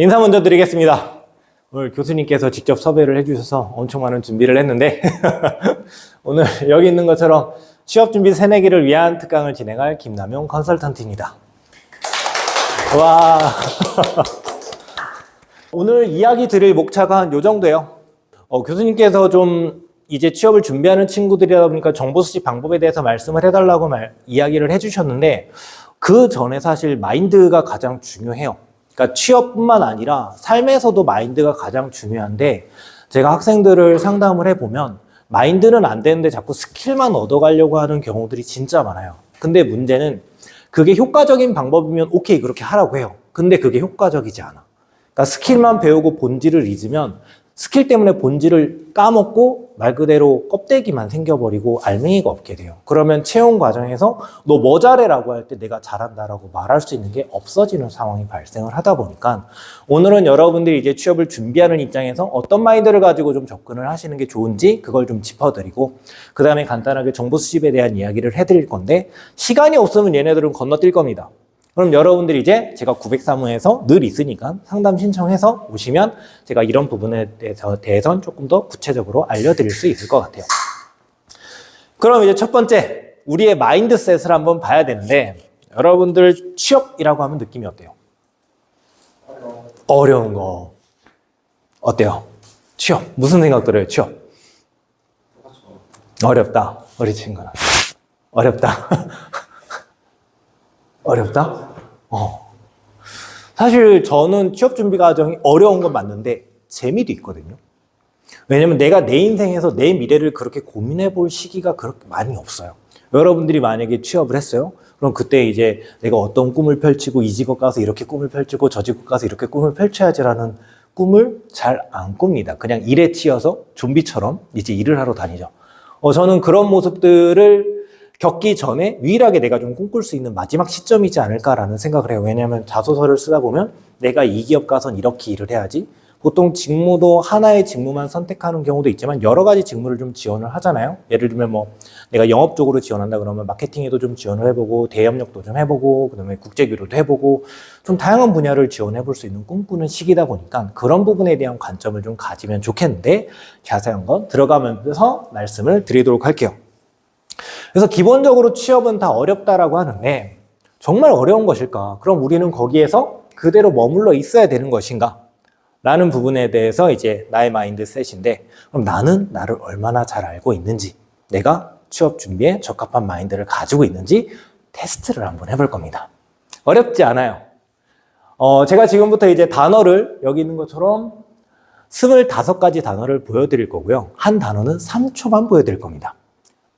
인사 먼저 드리겠습니다. 오늘 교수님께서 직접 섭외를 해주셔서 엄청 많은 준비를 했는데 오늘 여기 있는 것처럼 취업준비 새내기를 위한 특강을 진행할 김남용 컨설턴트입니다. 와. 오늘 이야기 드릴 목차가 한 요 정도예요. 교수님께서 좀 이제 취업을 준비하는 친구들이다 보니까 정보 수집 방법에 대해서 말씀을 해달라고 이야기를 해주셨는데 그 전에 사실 마인드가 가장 중요해요. 그러니까 취업뿐만 아니라 삶에서도 마인드가 가장 중요한데 제가 학생들을 상담을 해보면 마인드는 안 되는데 자꾸 스킬만 얻어가려고 하는 경우들이 진짜 많아요. 근데 문제는 그게 효과적인 방법이면 오케이 그렇게 하라고 해요. 근데 그게 효과적이지 않아. 그러니까 스킬만 배우고 본질을 잊으면 스킬 때문에 본질을 까먹고 말 그대로 껍데기만 생겨버리고 알맹이가 없게 돼요. 그러면 채용 과정에서 너 뭐 잘해라고 할 때 내가 잘한다라고 말할 수 있는 게 없어지는 상황이 발생을 하다 보니까 오늘은 여러분들이 이제 취업을 준비하는 입장에서 어떤 마인드를 가지고 좀 접근을 하시는 게 좋은지 그걸 좀 짚어드리고 그 다음에 간단하게 정보 수집에 대한 이야기를 해드릴 건데 시간이 없으면 얘네들은 건너뛸 겁니다. 그럼 여러분들이 이제 제가 903호에서 늘 있으니까 상담 신청해서 오시면 제가 이런 부분에 대해서는 조금 더 구체적으로 알려드릴 수 있을 것 같아요. 그럼 이제 첫 번째, 우리의 마인드셋을 한번 봐야 되는데 여러분들 취업이라고 하면 느낌이 어때요? 어려운 거. 어때요? 취업. 무슨 생각 들어요? 취업. 어렵다. 우리 친구는. 어렵다. 어렵다? 사실 저는 취업 준비 과정이 어려운 건 맞는데 재미도 있거든요. 왜냐면 내가 내 인생에서 내 미래를 그렇게 고민해 볼 시기가 그렇게 많이 없어요. 여러분들이 만약에 취업을 했어요. 그럼 그때 이제 내가 어떤 꿈을 펼치고 이 직업 가서 이렇게 꿈을 펼치고 저 직업 가서 이렇게 꿈을 펼쳐야지라는 꿈을 잘 안 꿉니다. 그냥 일에 치여서 좀비처럼 이제 일을 하러 다니죠. 저는 그런 모습들을 겪기 전에 유일하게 내가 좀 꿈꿀 수 있는 마지막 시점이지 않을까라는 생각을 해요. 왜냐하면 자소서를 쓰다 보면 내가 이 기업 가선 이렇게 일을 해야지. 보통 직무도 하나의 직무만 선택하는 경우도 있지만 여러 가지 직무를 좀 지원을 하잖아요. 예를 들면 뭐 내가 영업 쪽으로 지원한다 그러면 마케팅에도 좀 지원을 해보고 대협력도 좀 해보고 그다음에 국제교류도 해보고 좀 다양한 분야를 지원해 볼 수 있는 꿈꾸는 시기다 보니까 그런 부분에 대한 관점을 좀 가지면 좋겠는데 자세한 건 들어가면서 말씀을 드리도록 할게요. 그래서 기본적으로 취업은 다 어렵다라고 하는데 정말 어려운 것일까? 그럼 우리는 거기에서 그대로 머물러 있어야 되는 것인가? 라는 부분에 대해서 이제 나의 마인드셋인데 그럼 나는 나를 얼마나 잘 알고 있는지 내가 취업 준비에 적합한 마인드를 가지고 있는지 테스트를 한번 해볼 겁니다. 어렵지 않아요. 제가 지금부터 이제 단어를 여기 있는 것처럼 25가지 단어를 보여드릴 거고요. 한 단어는 3초만 보여드릴 겁니다.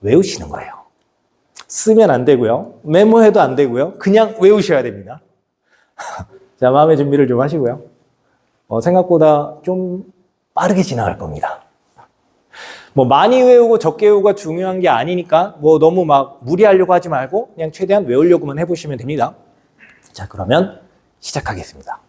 외우시는 거예요. 쓰면 안 되고요. 메모해도 안 되고요. 그냥 외우셔야 됩니다. 자, 마음의 준비를 좀 하시고요. 생각보다 좀 빠르게 지나갈 겁니다. 뭐 많이 외우고 적게 외우고가 중요한 게 아니니까 뭐 너무 막 무리하려고 하지 말고 그냥 최대한 외우려고만 해보시면 됩니다. 자, 그러면 시작하겠습니다.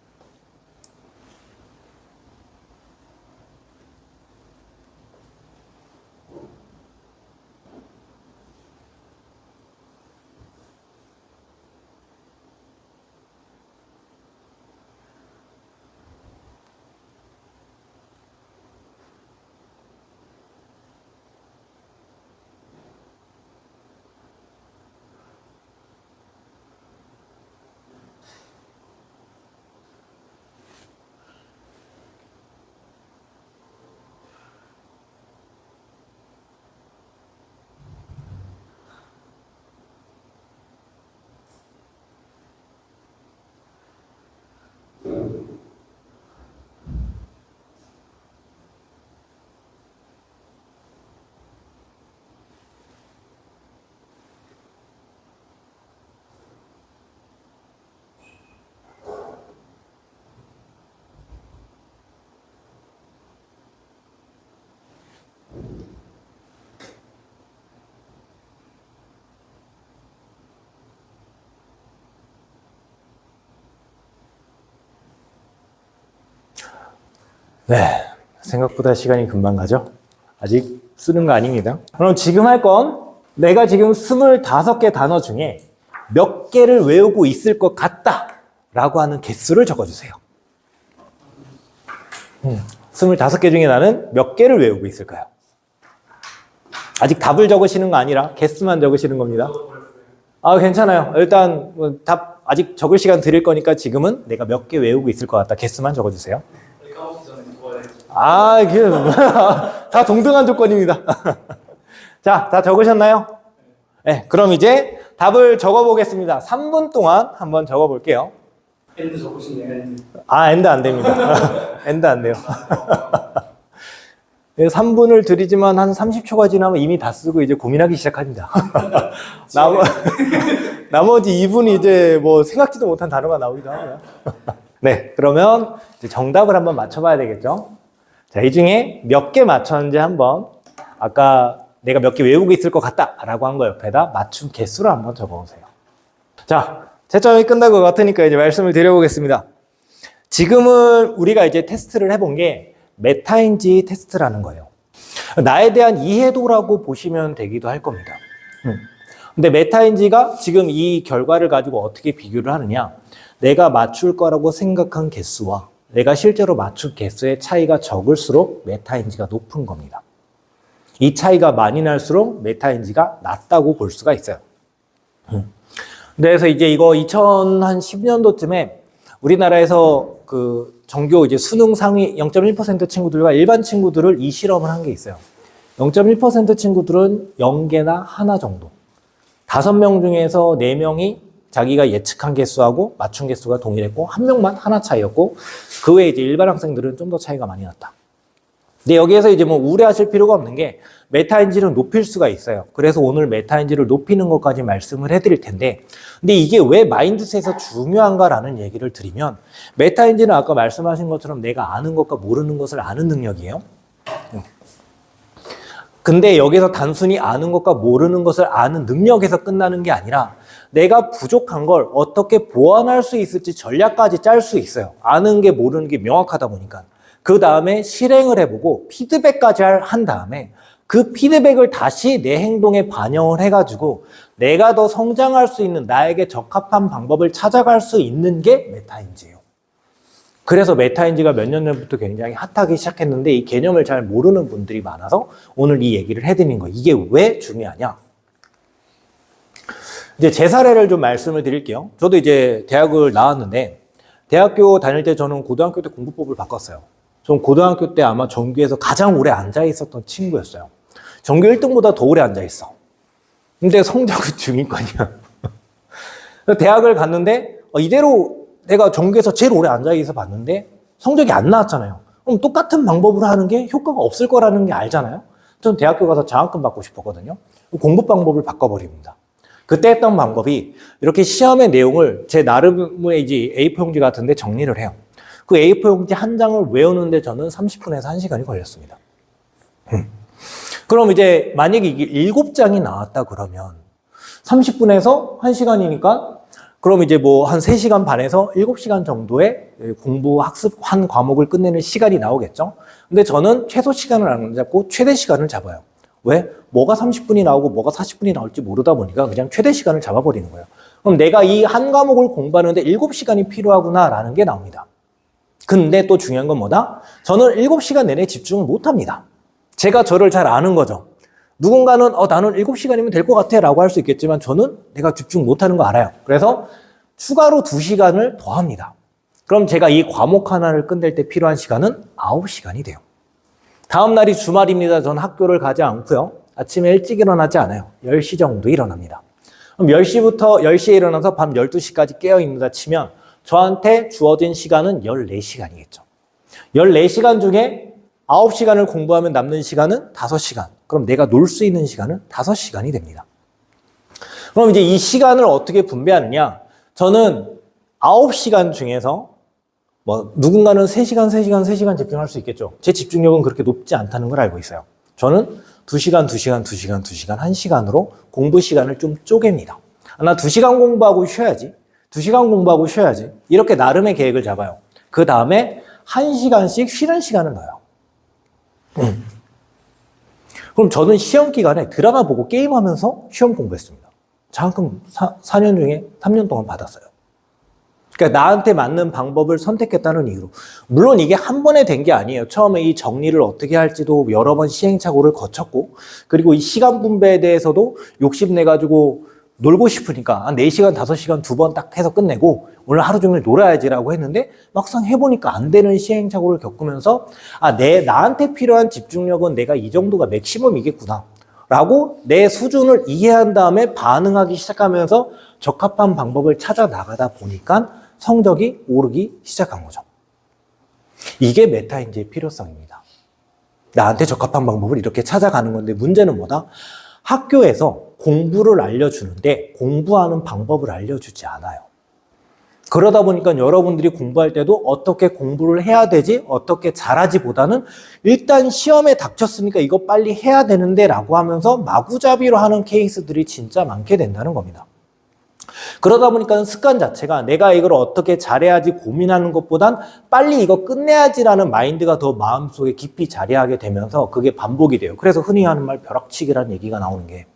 네, 생각보다 시간이 금방 가죠? 아직 쓰는 거 아닙니다. 그럼 지금 할 건 내가 지금 25개 단어 중에 몇 개를 외우고 있을 것 같다 라고 하는 개수를 적어주세요. 25개 중에 나는 몇 개를 외우고 있을까요? 아직 답을 적으시는 거 아니라 개수만 적으시는 겁니다. 아, 괜찮아요. 일단 답 아직 적을 시간 드릴 거니까 지금은 내가 몇 개 외우고 있을 것 같다. 개수만 적어주세요. 아, 다 동등한 조건입니다. 자, 다 적으셨나요? 네, 그럼 이제 답을 적어보겠습니다. 3분 동안 한번 적어볼게요. 엔드 적으시네요, 엔드. 아, 엔드 안 됩니다. 엔드 안 돼요. 3분을 드리지만 한 30초가 지나면 이미 다 쓰고 이제 고민하기 시작합니다. 나머지 2분이 이제 뭐 생각지도 못한 단어가 나오기도 하고요. 네, 그러면 이제 정답을 한번 맞춰봐야 되겠죠? 자, 이 중에 몇 개 맞췄는지 한번 아까 내가 몇 개 외우고 있을 것 같다 라고 한 거 옆에다 맞춤 개수를 한번 적어보세요. 자, 채점이 끝날 것 같으니까 이제 말씀을 드려보겠습니다. 지금은 우리가 이제 테스트를 해본 게 메타인지 테스트라는 거예요. 나에 대한 이해도라고 보시면 되기도 할 겁니다. 근데 메타인지가 지금 이 결과를 가지고 어떻게 비교를 하느냐? 내가 맞출 거라고 생각한 개수와 내가 실제로 맞출 개수의 차이가 적을수록 메타인지가 높은 겁니다. 이 차이가 많이 날수록 메타인지가 낮다고 볼 수가 있어요. 그래서 이제 이거 2010년도쯤에 우리나라에서 그 전교 이제 수능 상위 0.1% 친구들과 일반 친구들을 이 실험을 한 게 있어요. 0.1% 친구들은 0개나 하나 정도. 5명 중에서 4명이 자기가 예측한 개수하고 맞춘 개수가 동일했고, 1명만 하나 차이였고, 그 외에 이제 일반 학생들은 좀 더 차이가 많이 났다. 근데 여기에서 이제 뭐 우려하실 필요가 없는 게 메타인지를 높일 수가 있어요. 그래서 오늘 메타인지를 높이는 것까지 말씀을 해드릴 텐데, 근데 이게 왜 마인드셋에서 중요한가라는 얘기를 드리면, 메타인지는 아까 말씀하신 것처럼 내가 아는 것과 모르는 것을 아는 능력이에요. 근데 여기서 단순히 아는 것과 모르는 것을 아는 능력에서 끝나는 게 아니라 내가 부족한 걸 어떻게 보완할 수 있을지 전략까지 짤 수 있어요. 아는 게 모르는 게 명확하다 보니까. 그 다음에 실행을 해보고 피드백까지 한 다음에 그 피드백을 다시 내 행동에 반영을 해가지고 내가 더 성장할 수 있는 나에게 적합한 방법을 찾아갈 수 있는 게 메타인지예요. 그래서 메타인지가 몇 년 전부터 굉장히 핫하기 시작했는데 이 개념을 잘 모르는 분들이 많아서 오늘 이 얘기를 해드린 거예요. 이게 왜 중요하냐? 이제 제 사례를 좀 말씀을 드릴게요. 저도 이제 대학을 나왔는데 대학교 다닐 때 저는 고등학교 때 공부법을 바꿨어요. 전 고등학교 때 아마 전교에서 가장 오래 앉아 있었던 친구였어요. 전교 1등보다 더 오래 앉아 있어. 근데 성적은 중위권이야. 대학을 갔는데 이대로 내가 전교에서 제일 오래 앉아 있어 봤는데 성적이 안 나왔잖아요. 그럼 똑같은 방법으로 하는 게 효과가 없을 거라는 게 알잖아요. 전 대학교 가서 장학금 받고 싶었거든요. 공부 방법을 바꿔버립니다. 그때 했던 방법이 이렇게 시험의 내용을 제 나름의 이제 A4 용지 같은데 정리를 해요. 그 A4 용지 한 장을 외우는데 저는 30분에서 1시간이 걸렸습니다. 그럼 이제 만약에 이게 7장이 나왔다 그러면 30분에서 1시간이니까 그럼 이제 뭐 한 3시간 반에서 7시간 정도의 공부 학습 한 과목을 끝내는 시간이 나오겠죠. 근데 저는 최소 시간을 안 잡고 최대 시간을 잡아요. 왜? 뭐가 30분이 나오고 뭐가 40분이 나올지 모르다 보니까 그냥 최대 시간을 잡아버리는 거예요. 그럼 내가 이 한 과목을 공부하는데 7시간이 필요하구나라는 게 나옵니다. 근데 또 중요한 건 뭐다? 저는 7시간 내내 집중을 못 합니다. 제가 저를 잘 아는 거죠. 누군가는 나는 7시간이면 될 것 같아 라고 할 수 있겠지만 저는 내가 집중 못하는 거 알아요. 그래서 추가로 2시간을 더 합니다. 그럼 제가 이 과목 하나를 끝낼 때 필요한 시간은 9시간이 돼요. 다음 날이 주말입니다. 전 학교를 가지 않고요. 아침에 일찍 일어나지 않아요. 10시 정도 일어납니다. 그럼 10시에 일어나서 밤 12시까지 깨어있는다 치면 저한테 주어진 시간은 14시간이겠죠. 14시간 중에 9시간을 공부하면 남는 시간은 5시간. 그럼 내가 놀 수 있는 시간은 5시간이 됩니다. 그럼 이제 이 시간을 어떻게 분배하느냐? 저는 9시간 중에서 누군가는 3시간 집중할 수 있겠죠. 제 집중력은 그렇게 높지 않다는 걸 알고 있어요. 저는 2시간, 1시간으로 공부 시간을 좀 쪼갭니다. 나 2시간 공부하고 쉬어야지. 2시간 공부하고 쉬어야지. 이렇게 나름의 계획을 잡아요. 그 다음에 1시간씩 쉬는 시간을 넣어요. 그럼 저는 시험 기간에 드라마 보고 게임하면서 시험 공부했습니다. 장학금 4년 중에 3년 동안 받았어요. 그러니까 나한테 맞는 방법을 선택했다는 이유로. 물론 이게 한 번에 된 게 아니에요. 처음에 이 정리를 어떻게 할지도 여러 번 시행착오를 거쳤고, 그리고 이 시간 분배에 대해서도 욕심내가지고 놀고 싶으니까 한 4시간, 5시간 2번 딱 해서 끝내고 오늘 하루 종일 놀아야지라고 했는데 막상 해보니까 안 되는 시행착오를 겪으면서 나한테 필요한 집중력은 내가 이 정도가 맥시멈이겠구나 라고 내 수준을 이해한 다음에 반응하기 시작하면서 적합한 방법을 찾아 나가다 보니까 성적이 오르기 시작한 거죠. 이게 메타인지의 필요성입니다. 나한테 적합한 방법을 이렇게 찾아가는 건데 문제는 뭐다? 학교에서 공부를 알려주는데 공부하는 방법을 알려주지 않아요. 그러다 보니까 여러분들이 공부할 때도 어떻게 공부를 해야 되지? 어떻게 잘하지 보다는 일단 시험에 닥쳤으니까 이거 빨리 해야 되는데 라고 하면서 마구잡이로 하는 케이스들이 진짜 많게 된다는 겁니다. 그러다 보니까 습관 자체가 내가 이걸 어떻게 잘해야지 고민하는 것보단 빨리 이거 끝내야지라는 마인드가 더 마음속에 깊이 자리하게 되면서 그게 반복이 돼요. 그래서 흔히 하는 말 벼락치기라는 얘기가 나오는 게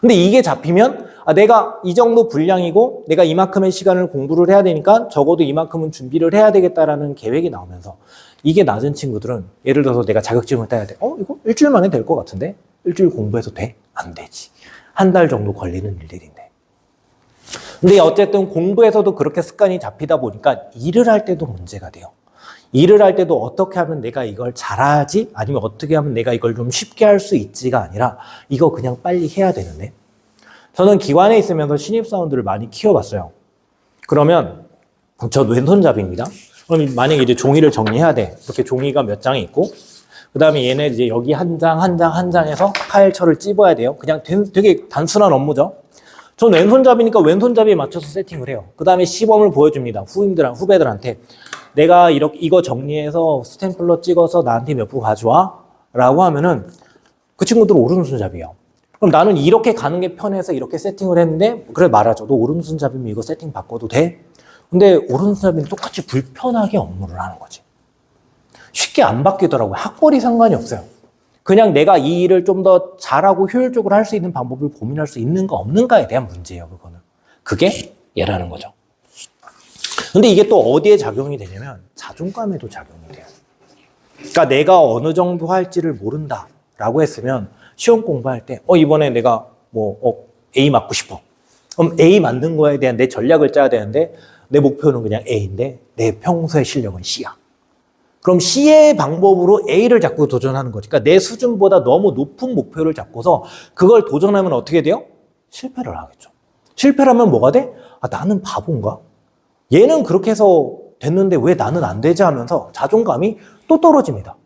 근데 이게 잡히면 내가 이 정도 분량이고 내가 이만큼의 시간을 공부를 해야 되니까 적어도 이만큼은 준비를 해야 되겠다라는 계획이 나오면서 이게 낮은 친구들은 예를 들어서 내가 자격증을 따야 돼. 이거 일주일 만에 될 것 같은데? 일주일 공부해서 돼? 안 되지. 한 달 정도 걸리는 일들인데. 근데 어쨌든 공부에서도 그렇게 습관이 잡히다 보니까 일을 할 때도 문제가 돼요. 일을 할 때도 어떻게 하면 내가 이걸 잘하지? 아니면 어떻게 하면 내가 이걸 좀 쉽게 할 수 있지가 아니라 이거 그냥 빨리 해야 되는데. 저는 기관에 있으면서 신입사원들을 많이 키워봤어요. 그러면 저 왼손잡이입니다. 그럼 만약에 이제 종이를 정리해야 돼. 이렇게 종이가 몇 장이 있고 그 다음에 얘네 이제 여기 한 장, 한 장, 한 장에서 파일처를 찝어야 돼요. 그냥 되게 단순한 업무죠. 전 왼손잡이니까 왼손잡이에 맞춰서 세팅을 해요. 그 다음에 시범을 보여줍니다. 후배들한테. 내가 이거 정리해서 스탬플러 찍어서 나한테 몇 부 가져와? 라고 하면은 그 친구들은 오른손잡이에요. 그럼 나는 이렇게 가는 게 편해서 이렇게 세팅을 했는데 그래 말하죠. 너 오른손잡이면 이거 세팅 바꿔도 돼? 근데 오른손잡이는 똑같이 불편하게 업무를 하는 거지. 쉽게 안 바뀌더라고요. 학벌이 상관이 없어요. 그냥 내가 이 일을 좀 더 잘하고 효율적으로 할 수 있는 방법을 고민할 수 있는가 없는가에 대한 문제예요. 그거는. 그게 얘라는 거죠. 근데 이게 또 어디에 작용이 되냐면 자존감에도 작용이 돼요. 그러니까 내가 어느 정도 할지를 모른다라고 했으면 시험 공부할 때 이번에 내가 A 맞고 싶어. 그럼 A 맞는 거에 대한 내 전략을 짜야 되는데 내 목표는 그냥 A인데 내 평소의 실력은 C야. 그럼 C의 방법으로 A를 자꾸 도전하는 거지. 그러니까 내 수준보다 너무 높은 목표를 잡고서 그걸 도전하면 어떻게 돼요? 실패를 하겠죠. 실패를 하면 뭐가 돼? 나는 바본가? 얘는 그렇게 해서 됐는데 왜 나는 안 되지 하면서 자존감이 또 떨어집니다.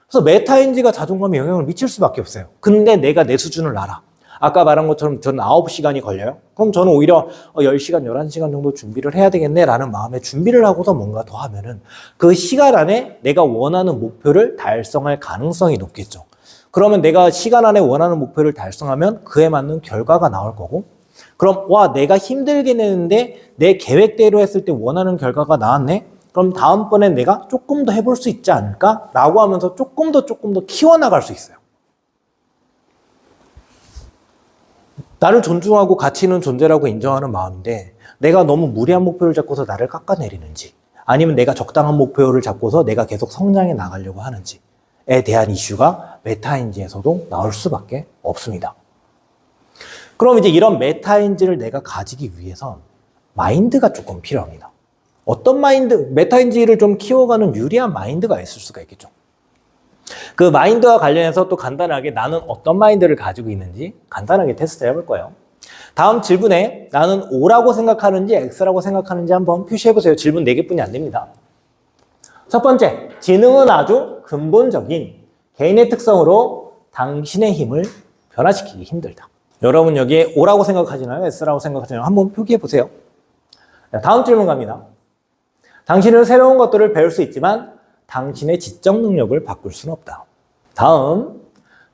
그래서 메타인지가 자존감에 영향을 미칠 수밖에 없어요. 근데 내가 내 수준을 알아. 아까 말한 것처럼 저는 9시간이 걸려요. 그럼 저는 오히려 10시간, 11시간 정도 준비를 해야 되겠네라는 마음에 준비를 하고서 뭔가 더 하면은 그 시간 안에 내가 원하는 목표를 달성할 가능성이 높겠죠. 그러면 내가 시간 안에 원하는 목표를 달성하면 그에 맞는 결과가 나올 거고 그럼 내가 힘들긴 했는데 내 계획대로 했을 때 원하는 결과가 나왔네? 그럼 다음번엔 내가 조금 더 해볼 수 있지 않을까? 라고 하면서 조금 더 키워나갈 수 있어요. 나를 존중하고 가치 있는 존재라고 인정하는 마음인데 내가 너무 무리한 목표를 잡고서 나를 깎아내리는지 아니면 내가 적당한 목표를 잡고서 내가 계속 성장해 나가려고 하는지에 대한 이슈가 메타인지에서도 나올 수밖에 없습니다. 그럼 이제 이런 메타인지를 내가 가지기 위해선 마인드가 조금 필요합니다. 어떤 메타인지를 좀 키워가는 유리한 마인드가 있을 수가 있겠죠. 그 마인드와 관련해서 또 간단하게 나는 어떤 마인드를 가지고 있는지 간단하게 테스트 해볼 거예요. 다음 질문에 나는 O라고 생각하는지 X라고 생각하는지 한번 표시해보세요. 질문 4개뿐이 안 됩니다. 첫 번째, 지능은 아주 근본적인 개인의 특성으로 당신의 힘을 변화시키기 힘들다. 여러분 여기에 O라고 생각하시나요? S라고 생각하시나요? 한번 표기해보세요. 다음 질문 갑니다. 당신은 새로운 것들을 배울 수 있지만 당신의 지적 능력을 바꿀 수는 없다. 다음,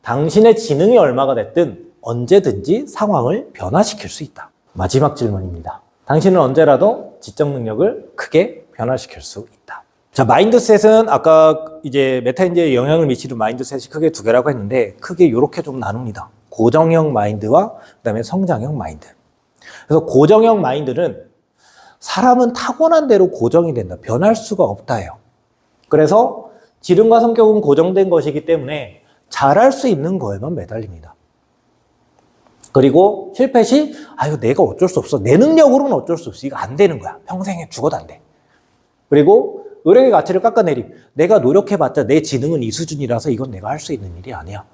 당신의 지능이 얼마가 됐든 언제든지 상황을 변화시킬 수 있다. 마지막 질문입니다. 당신은 언제라도 지적 능력을 크게 변화시킬 수 있다. 자, 마인드셋은 아까 이제 메타인지에 영향을 미치는 마인드셋이 크게 2개라고 했는데 크게 이렇게 좀 나눕니다. 고정형 마인드와 그다음에 성장형 마인드. 그래서 고정형 마인드는 사람은 타고난 대로 고정이 된다. 변할 수가 없다예요. 그래서 지능과 성격은 고정된 것이기 때문에 잘할 수 있는 거에만 매달립니다. 그리고 실패 시 이거 내가 어쩔 수 없어. 내 능력으로는 어쩔 수 없어. 이거 안 되는 거야. 평생에 죽어도 안 돼. 그리고 노력의 가치를 깎아내림. 내가 노력해봤자 내 지능은 이 수준이라서 이건 내가 할 수 있는 일이 아니야.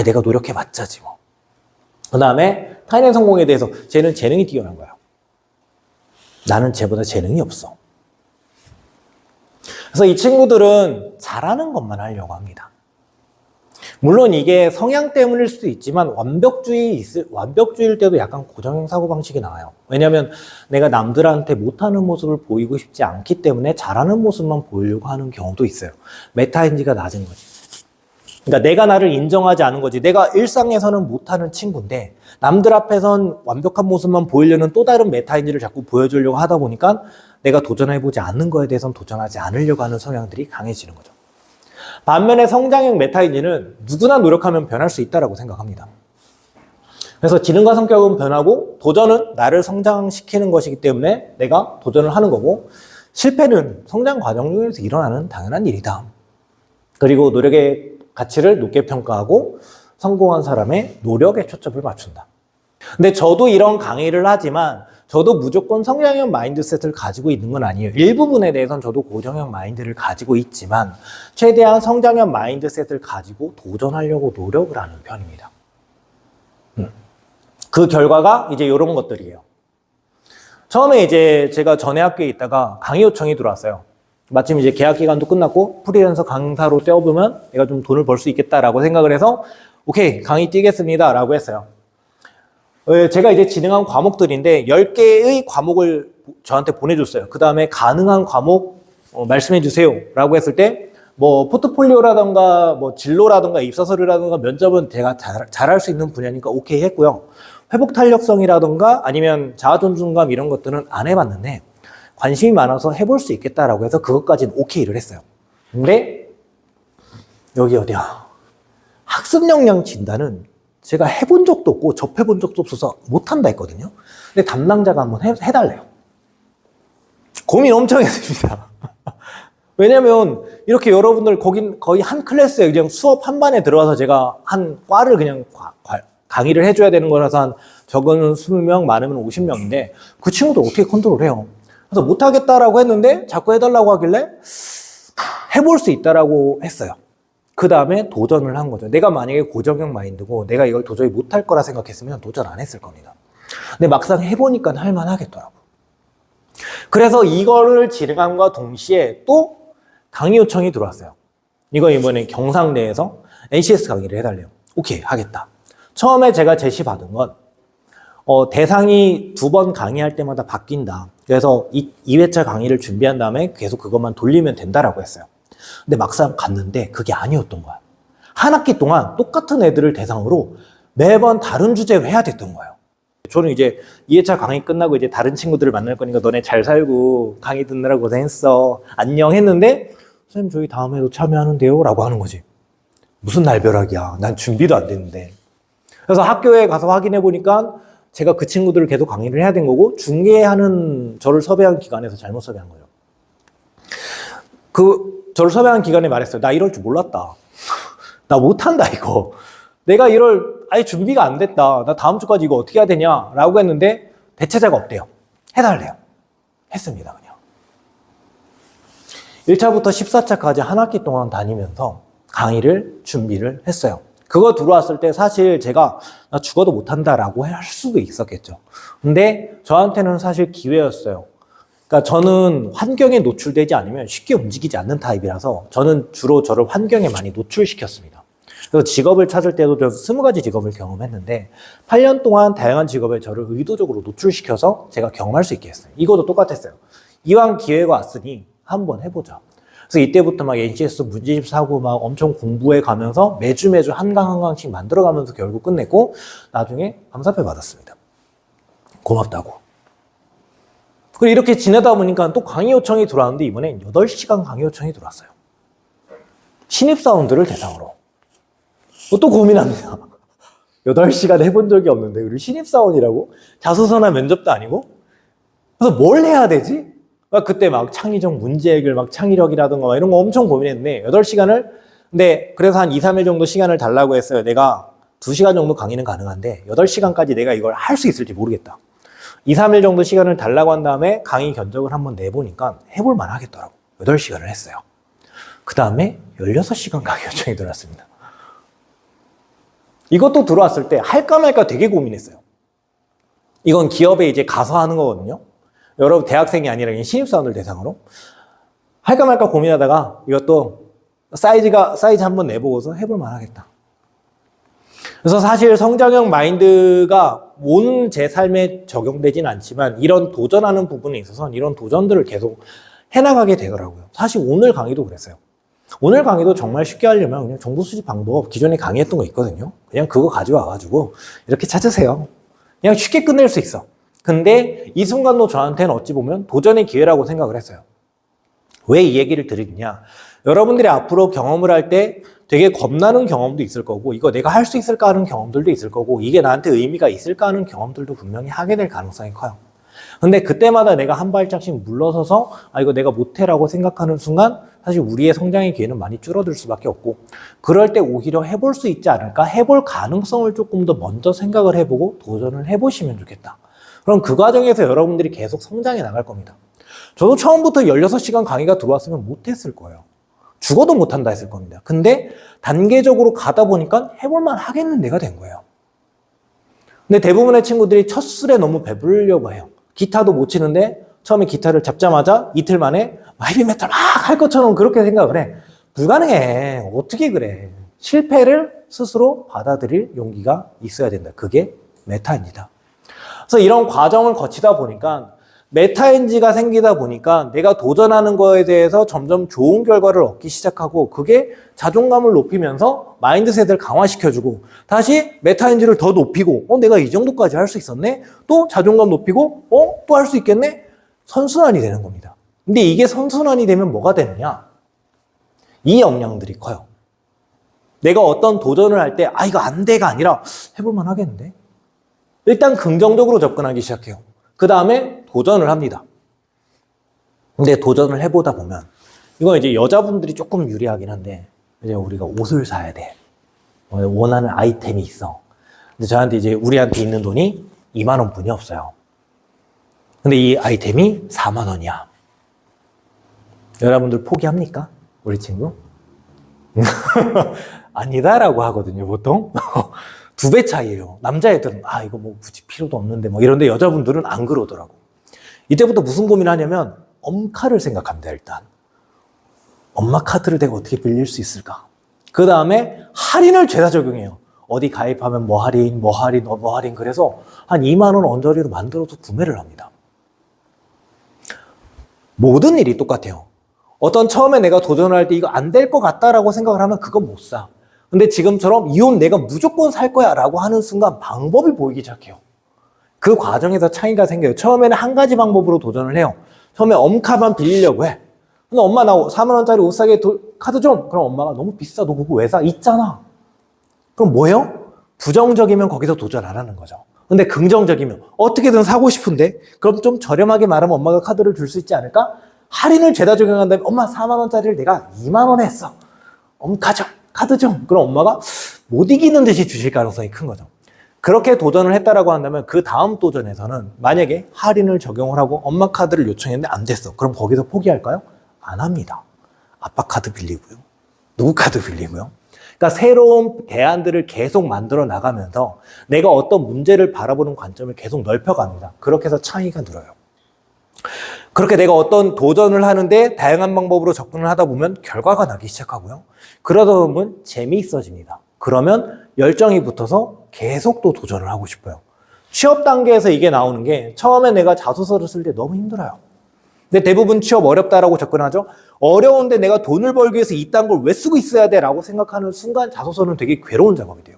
내가 노력해봤자지 뭐. 그 다음에 타인의 성공에 대해서 쟤는 재능이 뛰어난 거야. 나는 쟤보다 재능이 없어. 그래서 이 친구들은 잘하는 것만 하려고 합니다. 물론 이게 성향 때문일 수도 있지만 완벽주의일 때도 약간 고정형 사고방식이 나와요. 왜냐하면 내가 남들한테 못하는 모습을 보이고 싶지 않기 때문에 잘하는 모습만 보이려고 하는 경우도 있어요. 메타인지가 낮은 거지. 그러니까 내가 나를 인정하지 않은 거지. 내가 일상에서는 못하는 친구인데 남들 앞에선 완벽한 모습만 보이려는 또 다른 메타인지를 자꾸 보여주려고 하다 보니까 내가 도전해보지 않는 거에 대해서는 도전하지 않으려고 하는 성향들이 강해지는 거죠. 반면에 성장형 메타인지는 누구나 노력하면 변할 수 있다고 생각합니다. 그래서 지능과 성격은 변하고 도전은 나를 성장시키는 것이기 때문에 내가 도전을 하는 거고 실패는 성장 과정 중에서 일어나는 당연한 일이다. 그리고 노력의 가치를 높게 평가하고 성공한 사람의 노력에 초점을 맞춘다. 근데 저도 이런 강의를 하지만 저도 무조건 성장형 마인드셋을 가지고 있는 건 아니에요. 일부분에 대해서는 저도 고정형 마인드를 가지고 있지만 최대한 성장형 마인드셋을 가지고 도전하려고 노력을 하는 편입니다. 그 결과가 이제 이런 것들이에요. 처음에 이제 제가 전에 학교에 있다가 강의 요청이 들어왔어요. 마침 이제 계약 기간도 끝났고 프리랜서 강사로 떼어보면 내가 좀 돈을 벌 수 있겠다라고 생각을 해서 오케이 강의 뛰겠습니다 라고 했어요. 제가 이제 진행한 과목들인데 10개의 과목을 저한테 보내줬어요. 그 다음에 가능한 과목 말씀해 주세요 라고 했을 때 뭐 포트폴리오라던가 뭐 진로라던가 입사서류라던가 면접은 제가 잘할 수 있는 분야니까 오케이 했고요. 회복 탄력성이라던가 아니면 자아 존중감 이런 것들은 안 해봤는데 관심이 많아서 해볼 수 있겠다라고 해서 그것까지는 오케이를 했어요. 근데 여기 어디야? 학습 역량 진단은 제가 해본 적도 없고 접해본 적도 없어서 못한다 했거든요. 근데 담당자가 한번 해달래요. 고민 엄청 했습니다. 왜냐면 이렇게 여러분들 거의 한 클래스에 그냥 수업 한 반에 들어와서 제가 한 과를 그냥 강의를 해줘야 되는 거라서 한 적은 20명 많으면 50명인데 그 친구들 어떻게 컨트롤해요. 그래서 못하겠다라고 했는데 자꾸 해달라고 하길래 해볼 수 있다라고 했어요. 그 다음에 도전을 한 거죠. 내가 만약에 고정형 마인드고 내가 이걸 도저히 못할 거라 생각했으면 도전 안 했을 겁니다. 근데 막상 해보니까 할만하겠더라고. 그래서 이거를 진행함과 동시에 또 강의 요청이 들어왔어요. 이거 이번에 경상대에서 NCS 강의를 해달래요. 오케이 하겠다. 처음에 제가 제시받은 건 대상이 2번 강의할 때마다 바뀐다. 그래서 2회차 강의를 준비한 다음에 계속 그것만 돌리면 된다라고 했어요. 근데 막상 갔는데 그게 아니었던 거야. 한 학기 동안 똑같은 애들을 대상으로 매번 다른 주제로 해야 됐던 거예요. 저는 이제 2회차 강의 끝나고 이제 다른 친구들을 만날 거니까 너네 잘 살고 강의 듣느라 고생했어. 안녕 했는데 선생님 저희 다음에도 참여하는데요? 라고 하는 거지. 무슨 날벼락이야. 난 준비도 안 됐는데. 그래서 학교에 가서 확인해 보니까 제가 그 친구들을 계속 강의를 해야 된 거고 중개하는 저를 섭외한 기관에서 잘못 섭외한 거예요. 저를 섭외한 기관에 말했어요. 나 이럴 줄 몰랐다. 나 못한다 이거. 내가 아예 준비가 안 됐다. 나 다음 주까지 이거 어떻게 해야 되냐 라고 했는데 대체자가 없대요. 해달래요. 했습니다 그냥. 1차부터 14차까지 한 학기 동안 다니면서 강의를 준비를 했어요. 그거 들어왔을 때 사실 제가 나 죽어도 못한다라고 할 수도 있었겠죠. 근데 저한테는 사실 기회였어요. 그러니까 저는 환경에 노출되지 않으면 쉽게 움직이지 않는 타입이라서 저는 주로 저를 환경에 많이 노출시켰습니다. 그래서 직업을 찾을 때도 저 20가지 직업을 경험했는데 8년 동안 다양한 직업에 저를 의도적으로 노출시켜서 제가 경험할 수 있게 했어요. 이것도 똑같았어요. 이왕 기회가 왔으니 한번 해보자. 그래서 이때부터 막 NCS 문제집 사고 막 엄청 공부해 가면서 매주 한 강씩 만들어가면서 결국 끝냈고 나중에 감사패 받았습니다. 고맙다고. 그리고 이렇게 지내다 보니까 또 강의 요청이 들어왔는데 이번엔 8시간 강의 요청이 들어왔어요. 신입사원들을 대상으로. 또 고민합니다. 8시간 해본 적이 없는데 우리 신입사원이라고? 자소서나 면접도 아니고? 그래서 뭘 해야 되지? 그때 막 창의적 문제 해결, 막 창의력이라든가 막 이런 거 엄청 고민했는데 8시간을 근데 그래서 한 2, 3일 정도 시간을 달라고 했어요. 내가 2시간 정도 강의는 가능한데 8시간까지 내가 이걸 할 수 있을지 모르겠다. 2, 3일 정도 시간을 달라고 한 다음에 강의 견적을 한번 내보니까 해볼만 하겠더라고. 8시간을 했어요. 그 다음에 16시간 강의 요청이 들어왔습니다. 이것도 들어왔을 때 할까 말까 되게 고민했어요. 이건 기업에 이제 가서 하는 거거든요. 여러분 대학생이 아니라 그냥 신입사원들 대상으로. 할까 말까 고민하다가 이것도 사이즈 한번 내보고서 해볼만 하겠다. 그래서 사실 성장형 마인드가 온 제 삶에 적용되진 않지만 이런 도전하는 부분에 있어서는 이런 도전들을 계속 해나가게 되더라고요. 사실 오늘 강의도 그랬어요. 오늘 강의도 정말 쉽게 하려면 그냥 정보 수집 방법 기존에 강의했던 거 있거든요. 그냥 그거 가져와가지고 이렇게 찾으세요. 그냥 쉽게 끝낼 수 있어. 근데 이 순간도 저한테는 어찌 보면 도전의 기회라고 생각을 했어요. 왜 이 얘기를 드리느냐? 여러분들이 앞으로 경험을 할 때 되게 겁나는 경험도 있을 거고 이거 내가 할 수 있을까 하는 경험들도 있을 거고 이게 나한테 의미가 있을까 하는 경험들도 분명히 하게 될 가능성이 커요. 근데 그때마다 내가 한 발짝씩 물러서서 이거 내가 못해라고 생각하는 순간 사실 우리의 성장의 기회는 많이 줄어들 수밖에 없고 그럴 때 오히려 해볼 수 있지 않을까? 해볼 가능성을 조금 더 먼저 생각을 해보고 도전을 해보시면 좋겠다. 그럼 그 과정에서 여러분들이 계속 성장해 나갈 겁니다. 저도 처음부터 16시간 강의가 들어왔으면 못했을 거예요. 죽어도 못한다 했을 겁니다. 근데 단계적으로 가다 보니까 해볼만 하겠는 내가 된 거예요. 근데 대부분의 친구들이 첫 술에 너무 배부르려고 해요. 기타도 못 치는데 처음에 기타를 잡자마자 이틀 만에 헤비메탈 막 할 것처럼 그렇게 생각을 해. 불가능해. 어떻게 그래. 실패를 스스로 받아들일 용기가 있어야 된다. 그게 메타입니다. 그래서 이런 과정을 거치다 보니까 메타인지가 생기다 보니까 내가 도전하는 거에 대해서 점점 좋은 결과를 얻기 시작하고 그게 자존감을 높이면서 마인드셋을 강화시켜주고 다시 메타인지를 더 높이고 내가 이 정도까지 할 수 있었네? 또 자존감 높이고 또 할 수 있겠네? 선순환이 되는 겁니다. 근데 이게 선순환이 되면 뭐가 되느냐? 이 역량들이 커요. 내가 어떤 도전을 할 때 이거 안 돼가 아니라 해볼만 하겠는데? 일단 긍정적으로 접근하기 시작해요. 그 다음에 도전을 합니다. 근데 도전을 해보다 보면 이건 이제 여자분들이 조금 유리하긴 한데 이제 우리가 옷을 사야 돼. 원하는 아이템이 있어. 근데 저한테 이제 우리한테 있는 돈이 2만 원뿐이 없어요. 근데 이 아이템이 4만 원이야. 여러분들 포기합니까? 우리 친구? 아니다라고 하거든요, 보통. 2배 차이예요. 남자애들은 이거 뭐 굳이 필요도 없는데 뭐 이런데 여자분들은 안 그러더라고. 이때부터 무슨 고민을 하냐면 엄카를 생각합니다. 일단 엄마 카드를 내가 어떻게 빌릴 수 있을까? 그 다음에 할인을 죄다 적용해요. 어디 가입하면 뭐 할인 그래서 한 2만 원 언저리로 만들어서 구매를 합니다. 모든 일이 똑같아요. 어떤 처음에 내가 도전을 할 때 이거 안 될 것 같다라고 생각을 하면 그건 못 사. 근데 지금처럼 이 옷 내가 무조건 살 거야 라고 하는 순간 방법이 보이기 시작해요. 그 과정에서 차이가 생겨요. 처음에는 한 가지 방법으로 도전을 해요. 처음에 엄카만 빌리려고 해. 근데 엄마 나 4만 원짜리 옷 사게 카드 좀. 그럼 엄마가 너무 비싸. 너 그거 왜 사? 있잖아. 그럼 뭐예요? 부정적이면 거기서 도전 안 하는 거죠. 근데 긍정적이면 어떻게든 사고 싶은데 그럼 좀 저렴하게 말하면 엄마가 카드를 줄 수 있지 않을까? 할인을 죄다 적용한 다음에 엄마 4만 원짜리를 내가 2만 원에 했어. 엄카 좀. 카드 좀. 그럼 엄마가 못 이기는 듯이 주실 가능성이 큰 거죠. 그렇게 도전을 했다라고 한다면 그 다음 도전에서는 만약에 할인을 적용을 하고 엄마 카드를 요청했는데 안 됐어. 그럼 거기서 포기할까요? 안 합니다. 아빠 카드 빌리고요. 누구 카드 빌리고요. 그러니까 새로운 대안들을 계속 만들어 나가면서 내가 어떤 문제를 바라보는 관점을 계속 넓혀갑니다. 그렇게 해서 차이가 늘어요. 그렇게 내가 어떤 도전을 하는데 다양한 방법으로 접근을 하다 보면 결과가 나기 시작하고요. 그러다 보면 재미있어집니다. 그러면 열정이 붙어서 계속 또 도전을 하고 싶어요. 취업 단계에서 이게 나오는 게 처음에 내가 자소서를 쓸 때 너무 힘들어요. 근데 대부분 취업 어렵다라고 접근하죠. 어려운데 내가 돈을 벌기 위해서 이딴 걸 왜 쓰고 있어야 돼? 라고 생각하는 순간 자소서는 되게 괴로운 작업이 돼요.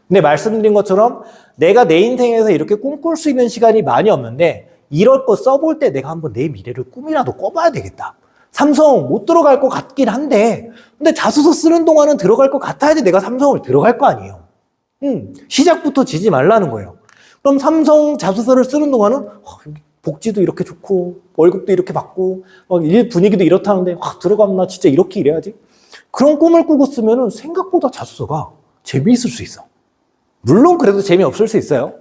근데 말씀드린 것처럼 내가 내 인생에서 이렇게 꿈꿀 수 있는 시간이 많이 없는데 이럴 거 써볼 때 내가 한번 내 미래를 꿈이라도 꿔봐야 되겠다. 삼성 못 들어갈 것 같긴 한데 근데 자소서 쓰는 동안은 들어갈 것 같아야지 내가 삼성을 들어갈 거 아니에요. 시작부터 지지 말라는 거예요. 그럼 삼성 자소서를 쓰는 동안은 복지도 이렇게 좋고 월급도 이렇게 받고 막 일 분위기도 이렇다는데 확 들어가면 나 진짜 이렇게 일해야지. 그런 꿈을 꾸고 쓰면은 생각보다 자소서가 재미있을 수 있어. 물론 그래도 재미없을 수 있어요.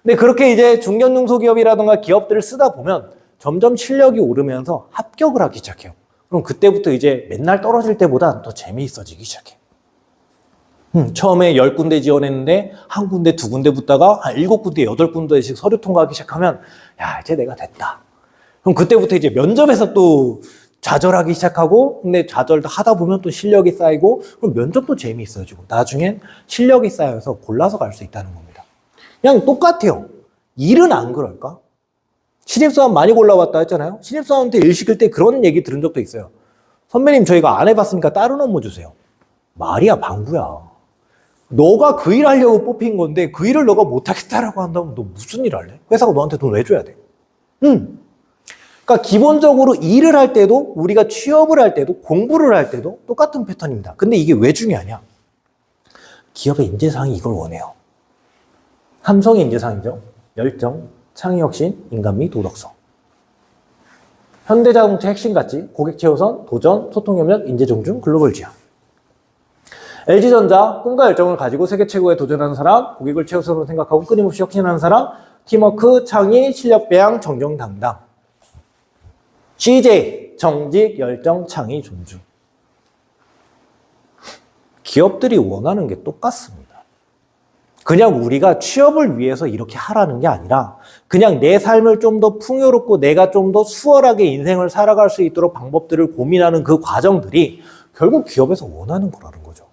근데 그렇게 이제 중견중소기업이라든가 기업들을 쓰다 보면 점점 실력이 오르면서 합격을 하기 시작해요. 그럼 그때부터 이제 맨날 떨어질 때보다 더 재미있어지기 시작해. 처음에 10군데 지원했는데 한 군데, 두 군데 붙다가 한 7군데, 8군데씩 서류 통과하기 시작하면 야, 이제 내가 됐다. 그럼 그때부터 이제 면접에서 또 좌절하기 시작하고, 근데 좌절 하다 보면 또 실력이 쌓이고, 그럼 면접도 재미있어지고, 나중엔 실력이 쌓여서 골라서 갈 수 있다는 겁니다. 그냥 똑같아요. 일은 안 그럴까? 신입사원 많이 골라왔다 했잖아요. 신입사원한테 일 시킬 때 그런 얘기 들은 적도 있어요. 선배님, 저희가 안 해봤으니까 다른 업무 주세요. 말이야, 방구야. 너가 그 일 하려고 뽑힌 건데 그 일을 너가 못하겠다라고 한다면 너 무슨 일 할래? 회사가 너한테 돈 왜 줘야 돼? 그러니까 기본적으로 일을 할 때도 우리가 취업을 할 때도 공부를 할 때도 똑같은 패턴입니다. 근데 이게 왜 중요하냐? 기업의 인재상이 이걸 원해요. 삼성의 인재상이죠. 열정, 창의혁신, 인간미, 도덕성. 현대자동차 핵심가치, 고객 최우선, 도전, 소통협력, 인재존중, 글로벌 지향. LG전자, 꿈과 열정을 가지고 세계 최고에 도전하는 사람, 고객을 최우선으로 생각하고 끊임없이 혁신하는 사람, 팀워크, 창의, 실력 배양, 정정당당. CJ, 정직, 열정, 창의, 존중. 기업들이 원하는 게 똑같습니다. 그냥 우리가 취업을 위해서 이렇게 하라는 게 아니라 그냥 내 삶을 좀 더 풍요롭고 내가 좀 더 수월하게 인생을 살아갈 수 있도록 방법들을 고민하는 그 과정들이 결국 기업에서 원하는 거라는 거죠.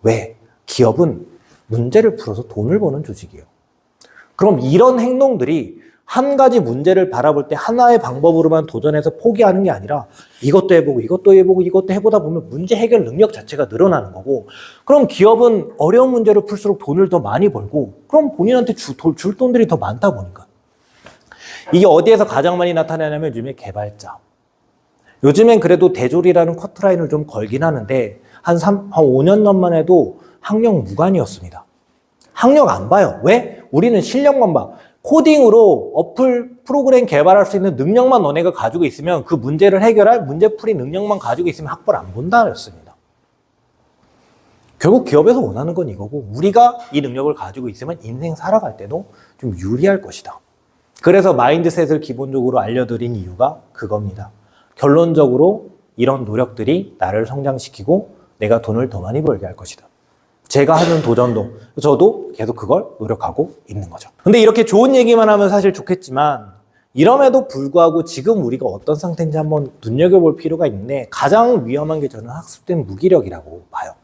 왜? 기업은 문제를 풀어서 돈을 버는 조직이에요. 그럼 이런 행동들이 한 가지 문제를 바라볼 때 하나의 방법으로만 도전해서 포기하는 게 아니라 이것도 해보고 이것도 해보고 이것도 해보다 보면 문제 해결 능력 자체가 늘어나는 거고, 그럼 기업은 어려운 문제를 풀수록 돈을 더 많이 벌고 그럼 본인한테 줄 돈들이 더 많다 보니까. 이게 어디에서 가장 많이 나타나냐면 요즘에 개발자. 요즘엔 그래도 대졸이라는 커트라인을 좀 걸긴 하는데 한 5년 전만 해도 학력 무관이었습니다. 학력 안 봐요. 왜? 우리는 실력만 봐. 코딩으로 어플 프로그램 개발할 수 있는 능력만 너네가 가지고 있으면 그 문제를 해결할 문제풀이 능력만 가지고 있으면 학벌 안 본다였습니다. 결국 기업에서 원하는 건 이거고 우리가 이 능력을 가지고 있으면 인생 살아갈 때도 좀 유리할 것이다. 그래서 마인드셋을 기본적으로 알려드린 이유가 그겁니다. 결론적으로 이런 노력들이 나를 성장시키고 내가 돈을 더 많이 벌게 할 것이다. 제가 하는 도전도 저도 계속 그걸 노력하고 있는 거죠. 근데 이렇게 좋은 얘기만 하면 사실 좋겠지만 이럼에도 불구하고 지금 우리가 어떤 상태인지 한번 눈여겨볼 필요가 있는데 가장 위험한 게 저는 학습된 무기력이라고 봐요.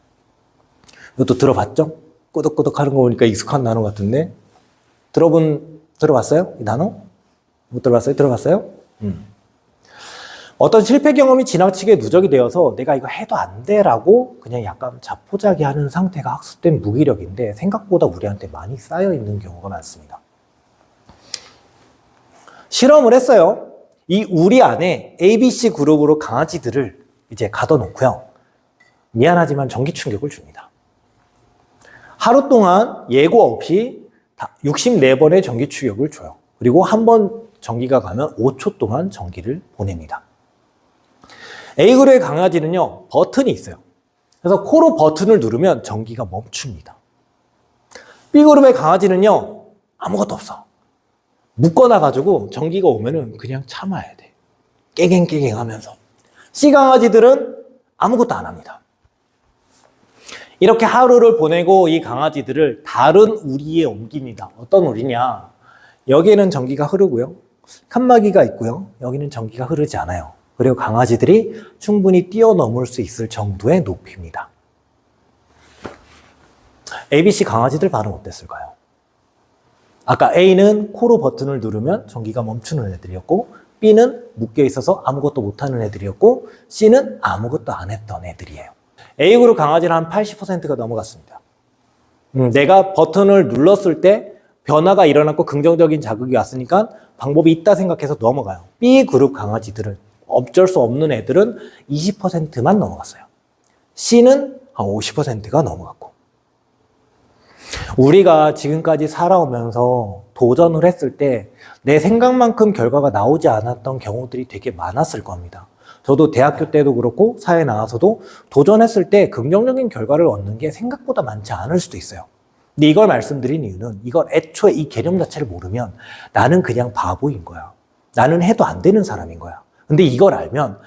이것도 들어봤죠? 꾸덕꾸덕 하는 거 보니까 익숙한 단어 같은데 들어봤어요? 이 단어? 못 들어봤어요? 들어봤어요? 어떤 실패 경험이 지나치게 누적이 되어서 내가 이거 해도 안 돼라고 그냥 약간 자포자기하는 상태가 학습된 무기력인데 생각보다 우리한테 많이 쌓여 있는 경우가 많습니다. 실험을 했어요. 이 우리 안에 ABC 그룹으로 강아지들을 이제 가둬놓고요. 미안하지만 전기 충격을 줍니다. 하루 동안 예고 없이 64번의 전기 충격을 줘요. 그리고 한 번 전기가 가면 5초 동안 전기를 보냅니다. A그룹의 강아지는요, 버튼이 있어요. 그래서 코로 버튼을 누르면 전기가 멈춥니다. B그룹의 강아지는요, 아무것도 없어. 묶어놔가지고 전기가 오면은 그냥 참아야 돼. 깨갱깨갱 하면서. C 강아지들은 아무것도 안 합니다. 이렇게 하루를 보내고 이 강아지들을 다른 우리에 옮깁니다. 어떤 우리냐? 여기에는 전기가 흐르고요. 칸막이가 있고요. 여기는 전기가 흐르지 않아요. 그리고 강아지들이 충분히 뛰어넘을 수 있을 정도의 높이입니다. ABC 강아지들 반응 어땠을까요? 아까 A는 코로 버튼을 누르면 전기가 멈추는 애들이었고 B는 묶여 있어서 아무것도 못하는 애들이었고 C는 아무것도 안 했던 애들이에요. A그룹 강아지는 한 80%가 넘어갔습니다. 내가 버튼을 눌렀을 때 변화가 일어났고 긍정적인 자극이 왔으니까 방법이 있다 생각해서 넘어가요. B그룹 강아지들은 어쩔 수 없는 애들은 20%만 넘어갔어요. C는 한 50%가 넘어갔고. 우리가 지금까지 살아오면서 도전을 했을 때 내 생각만큼 결과가 나오지 않았던 경우들이 되게 많았을 겁니다. 저도 대학교 때도 그렇고 사회 나와서도 도전했을 때 긍정적인 결과를 얻는 게 생각보다 많지 않을 수도 있어요. 근데 이걸 말씀드린 이유는 이걸 애초에 이 개념 자체를 모르면 나는 그냥 바보인 거야. 나는 해도 안 되는 사람인 거야. 근데 이걸 알면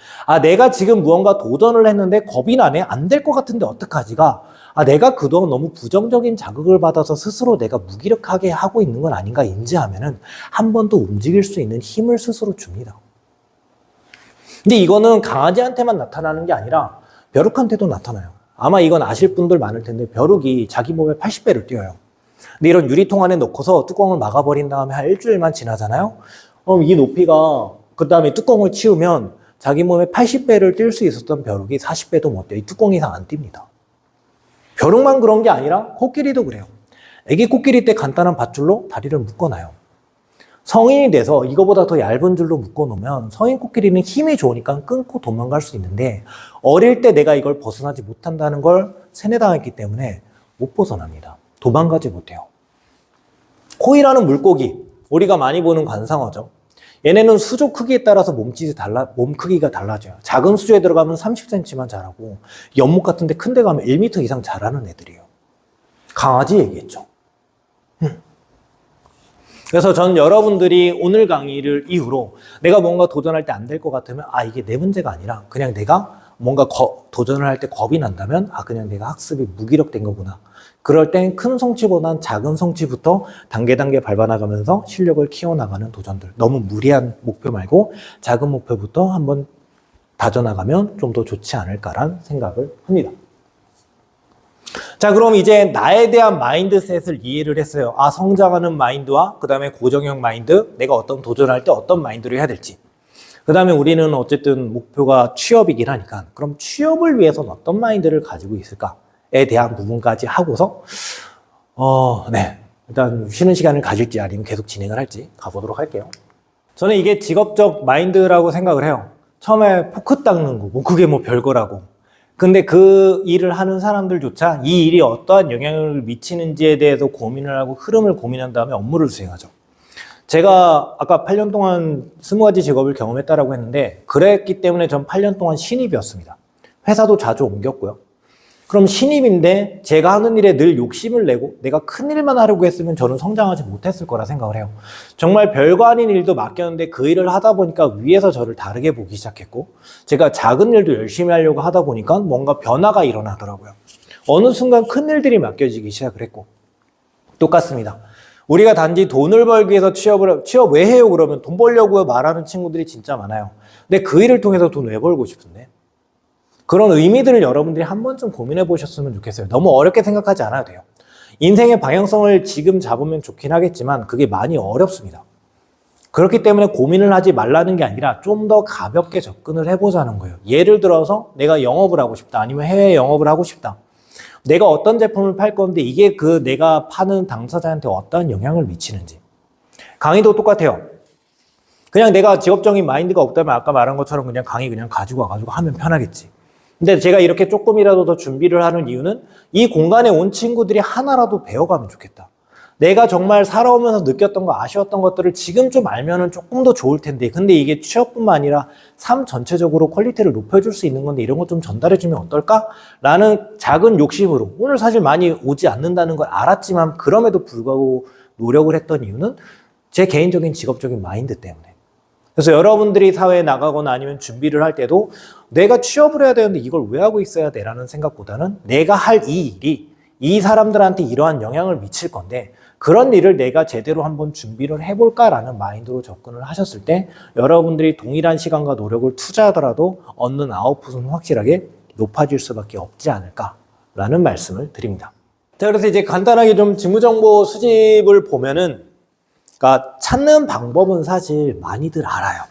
내가 지금 무언가 도전을 했는데 겁이 나네? 안 될 것 같은데 어떡하지가 내가 그동안 너무 부정적인 자극을 받아서 스스로 내가 무기력하게 하고 있는 건 아닌가 인지하면은 한 번 더 움직일 수 있는 힘을 스스로 줍니다. 근데 이거는 강아지한테만 나타나는 게 아니라 벼룩한테도 나타나요. 아마 이건 아실 분들 많을 텐데 벼룩이 자기 몸에 80배를 뛰어요. 근데 이런 유리통 안에 넣고서 뚜껑을 막아버린 다음에 한 일주일만 지나잖아요. 그럼 이 높이가 그 다음에 뚜껑을 치우면 자기 몸에 80배를 뛸 수 있었던 벼룩이 40배도 못 뛰어요. 이 뚜껑 이상 안 뜁니다. 벼룩만 그런 게 아니라 코끼리도 그래요. 애기 코끼리 때 간단한 밧줄로 다리를 묶어놔요. 성인이 돼서 이거보다 더 얇은 줄로 묶어놓으면 성인 코끼리는 힘이 좋으니까 끊고 도망갈 수 있는데 어릴 때 내가 이걸 벗어나지 못한다는 걸 세뇌당했기 때문에 못 벗어납니다. 도망가지 못해요. 코이라는 물고기, 우리가 많이 보는 관상어죠. 얘네는 수조 크기에 따라서 몸 크기가 달라져요. 작은 수조에 들어가면 30cm만 자라고 연못 같은 데 큰 데 가면 1m 이상 자라는 애들이에요. 강아지 얘기했죠. 그래서 전 여러분들이 오늘 강의를 이후로 내가 뭔가 도전할 때 안 될 것 같으면 이게 내 문제가 아니라 그냥 내가 뭔가 도전을 할 때 겁이 난다면 그냥 내가 학습이 무기력된 거구나. 그럴 땐 큰 성취보단 작은 성취부터 단계 밟아나가면서 실력을 키워나가는 도전들. 너무 무리한 목표 말고 작은 목표부터 한번 다져나가면 좀 더 좋지 않을까라는 생각을 합니다. 자, 그럼 이제 나에 대한 마인드셋을 이해를 했어요. 성장하는 마인드와 그 다음에 고정형 마인드, 내가 어떤 도전할 때 어떤 마인드를 해야 될지. 그 다음에 우리는 어쨌든 목표가 취업이긴 하니까 그럼 취업을 위해서는 어떤 마인드를 가지고 있을까에 대한 부분까지 하고서 일단 쉬는 시간을 가질지 아니면 계속 진행을 할지 가보도록 할게요. 저는 이게 직업적 마인드라고 생각을 해요. 처음에 포크 닦는 거, 그게 별거라고. 근데 그 일을 하는 사람들조차 이 일이 어떠한 영향을 미치는지에 대해서 고민을 하고 흐름을 고민한 다음에 업무를 수행하죠. 제가 아까 8년 동안 20가지 직업을 경험했다라고 했는데 그랬기 때문에 전 8년 동안 신입이었습니다. 회사도 자주 옮겼고요. 그럼 신입인데 제가 하는 일에 늘 욕심을 내고 내가 큰 일만 하려고 했으면 저는 성장하지 못했을 거라 생각을 해요. 정말 별거 아닌 일도 맡겼는데 그 일을 하다 보니까 위에서 저를 다르게 보기 시작했고 제가 작은 일도 열심히 하려고 하다 보니까 뭔가 변화가 일어나더라고요. 어느 순간 큰 일들이 맡겨지기 시작을 했고 똑같습니다. 우리가 단지 돈을 벌기 위해서 취업 왜 해요? 그러면 돈 벌려고 말하는 친구들이 진짜 많아요. 근데 그 일을 통해서 돈 왜 벌고 싶은데? 그런 의미들을 여러분들이 한 번쯤 고민해 보셨으면 좋겠어요. 너무 어렵게 생각하지 않아도 돼요. 인생의 방향성을 지금 잡으면 좋긴 하겠지만 그게 많이 어렵습니다. 그렇기 때문에 고민을 하지 말라는 게 아니라 좀 더 가볍게 접근을 해보자는 거예요. 예를 들어서 내가 영업을 하고 싶다. 아니면 해외 영업을 하고 싶다. 내가 어떤 제품을 팔 건데 이게 내가 파는 당사자한테 어떠한 영향을 미치는지. 강의도 똑같아요. 그냥 내가 직업적인 마인드가 없다면 아까 말한 것처럼 그냥 강의 그냥 가지고 와가지고 하면 편하겠지. 근데 제가 이렇게 조금이라도 더 준비를 하는 이유는 이 공간에 온 친구들이 하나라도 배워가면 좋겠다. 내가 정말 살아오면서 느꼈던 거, 아쉬웠던 것들을 지금 좀 알면은 조금 더 좋을 텐데 근데 이게 취업뿐만 아니라 삶 전체적으로 퀄리티를 높여줄 수 있는 건데 이런 거 좀 전달해주면 어떨까? 라는 작은 욕심으로 오늘 사실 많이 오지 않는다는 걸 알았지만 그럼에도 불구하고 노력을 했던 이유는 제 개인적인 직업적인 마인드 때문에. 그래서 여러분들이 사회에 나가거나 아니면 준비를 할 때도 내가 취업을 해야 되는데 이걸 왜 하고 있어야 돼? 라는 생각보다는 내가 할 이 일이 이 사람들한테 이러한 영향을 미칠 건데 그런 일을 내가 제대로 한번 준비를 해볼까라는 마인드로 접근을 하셨을 때 여러분들이 동일한 시간과 노력을 투자하더라도 얻는 아웃풋은 확실하게 높아질 수밖에 없지 않을까라는 말씀을 드립니다. 자, 그래서 이제 간단하게 좀 직무정보 수집을 보면은 그러니까 찾는 방법은 사실 많이들 알아요.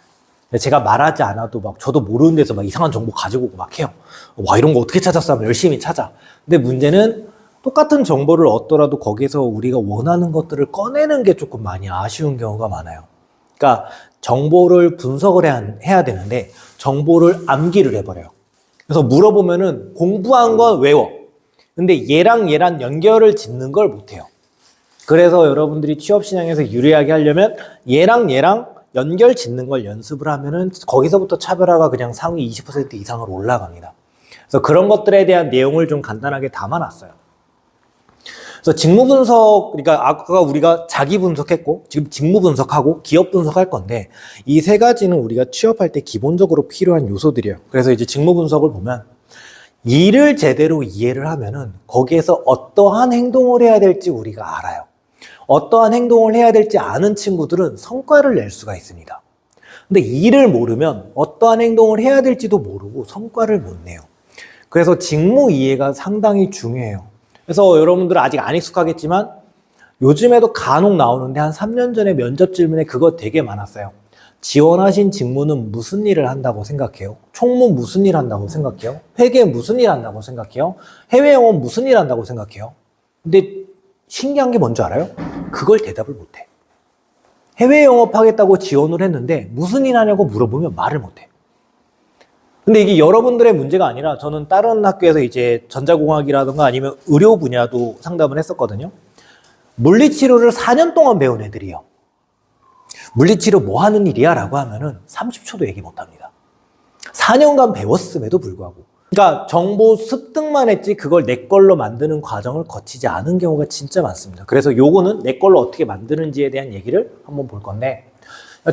제가 말하지 않아도 저도 모르는 데서 이상한 정보 가지고 오고 해요. 와, 이런 거 어떻게 찾았어? 하면 열심히 찾아. 근데 문제는 똑같은 정보를 얻더라도 거기서 우리가 원하는 것들을 꺼내는 게 조금 많이 아쉬운 경우가 많아요. 그러니까 정보를 분석을 해야 되는데 정보를 암기를 해버려요. 그래서 물어보면은 공부한 건 외워. 근데 얘랑 연결을 짓는 걸 못해요. 그래서 여러분들이 취업 시장에서 유리하게 하려면 얘랑 연결 짓는 걸 연습을 하면은 거기서부터 차별화가 그냥 상위 20% 이상으로 올라갑니다. 그래서 그런 것들에 대한 내용을 좀 간단하게 담아놨어요. 그래서 직무 분석, 그러니까 아까 우리가 자기 분석했고 지금 직무 분석하고 기업 분석할 건데 이 세 가지는 우리가 취업할 때 기본적으로 필요한 요소들이에요. 그래서 이제 직무 분석을 보면 일을 제대로 이해를 하면은 거기에서 어떠한 행동을 해야 될지 우리가 알아요. 어떠한 행동을 해야 될지 아는 친구들은 성과를 낼 수가 있습니다. 근데 일을 모르면 어떠한 행동을 해야 될지도 모르고 성과를 못 내요. 그래서 직무 이해가 상당히 중요해요. 그래서 여러분들은 아직 안 익숙하겠지만 요즘에도 간혹 나오는데 한 3년 전에 면접 질문에 그거 되게 많았어요. 지원하신 직무는 무슨 일을 한다고 생각해요? 총무 무슨 일 한다고 생각해요? 회계 무슨 일 한다고 생각해요? 해외 영업 무슨 일 한다고 생각해요? 근데 신기한 게 뭔지 알아요? 그걸 대답을 못해. 해외 영업하겠다고 지원을 했는데 무슨 일 하냐고 물어보면 말을 못해. 근데 이게 여러분들의 문제가 아니라 저는 다른 학교에서 이제 전자공학이라든가 아니면 의료 분야도 상담을 했었거든요. 물리치료를 4년 동안 배운 애들이요. 물리치료 뭐 하는 일이야? 라고 하면은 30초도 얘기 못 합니다. 4년간 배웠음에도 불구하고. 그러니까 정보 습득만 했지 그걸 내 걸로 만드는 과정을 거치지 않은 경우가 진짜 많습니다. 그래서 요거는 내 걸로 어떻게 만드는지에 대한 얘기를 한번 볼 건데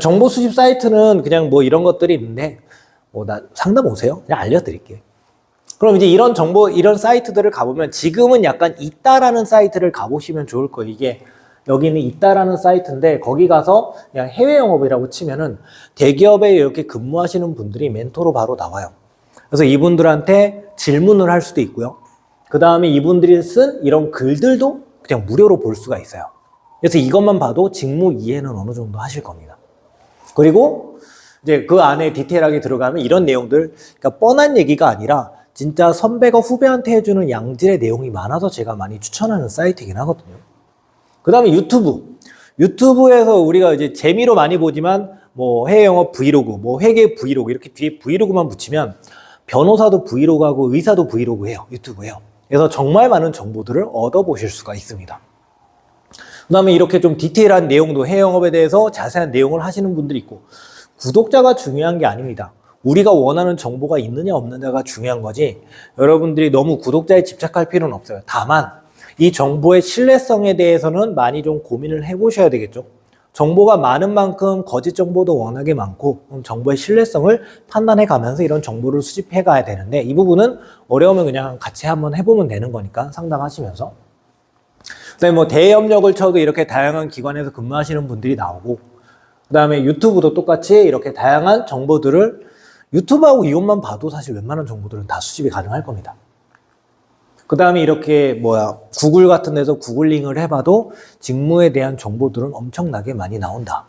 정보 수집 사이트는 그냥 뭐 이런 것들이 있는데 나 상담 오세요. 그냥 알려드릴게요. 그럼 이제 이런 정보, 이런 사이트들을 가보면 지금은 약간 있다라는 사이트를 가보시면 좋을 거예요. 이게 여기는 있다라는 사이트인데 거기 가서 그냥 해외 영업이라고 치면은 대기업에 이렇게 근무하시는 분들이 멘토로 바로 나와요. 그래서 이분들한테 질문을 할 수도 있고요. 그 다음에 이분들이 쓴 이런 글들도 그냥 무료로 볼 수가 있어요. 그래서 이것만 봐도 직무 이해는 어느 정도 하실 겁니다. 그리고 이제 그 안에 디테일하게 들어가면 이런 내용들, 그러니까 뻔한 얘기가 아니라 진짜 선배가 후배한테 해주는 양질의 내용이 많아서 제가 많이 추천하는 사이트이긴 하거든요. 그 다음에 유튜브에서 우리가 이제 재미로 많이 보지만 뭐 해외 영업 브이로그, 뭐 회계 브이로그 이렇게 뒤에 브이로그만 붙이면 변호사도 브이로그하고 의사도 브이로그 해요. 유튜브에요. 그래서 정말 많은 정보들을 얻어보실 수가 있습니다. 그 다음에 이렇게 좀 디테일한 내용도 해외 영업에 대해서 자세한 내용을 하시는 분들이 있고 구독자가 중요한 게 아닙니다. 우리가 원하는 정보가 있느냐 없느냐가 중요한 거지 여러분들이 너무 구독자에 집착할 필요는 없어요. 다만 이 정보의 신뢰성에 대해서는 많이 좀 고민을 해보셔야 되겠죠. 정보가 많은 만큼 거짓 정보도 워낙에 많고 정보의 신뢰성을 판단해 가면서 이런 정보를 수집해 가야 되는데 이 부분은 어려우면 그냥 같이 한번 해보면 되는 거니까 상담하시면서 그다음에 뭐 대협력을 쳐도 이렇게 다양한 기관에서 근무하시는 분들이 나오고 그 다음에 유튜브도 똑같이 이렇게 다양한 정보들을 유튜브하고 이것만 봐도 사실 웬만한 정보들은 다 수집이 가능할 겁니다. 그 다음에 이렇게 구글 같은 데서 구글링을 해봐도 직무에 대한 정보들은 엄청나게 많이 나온다.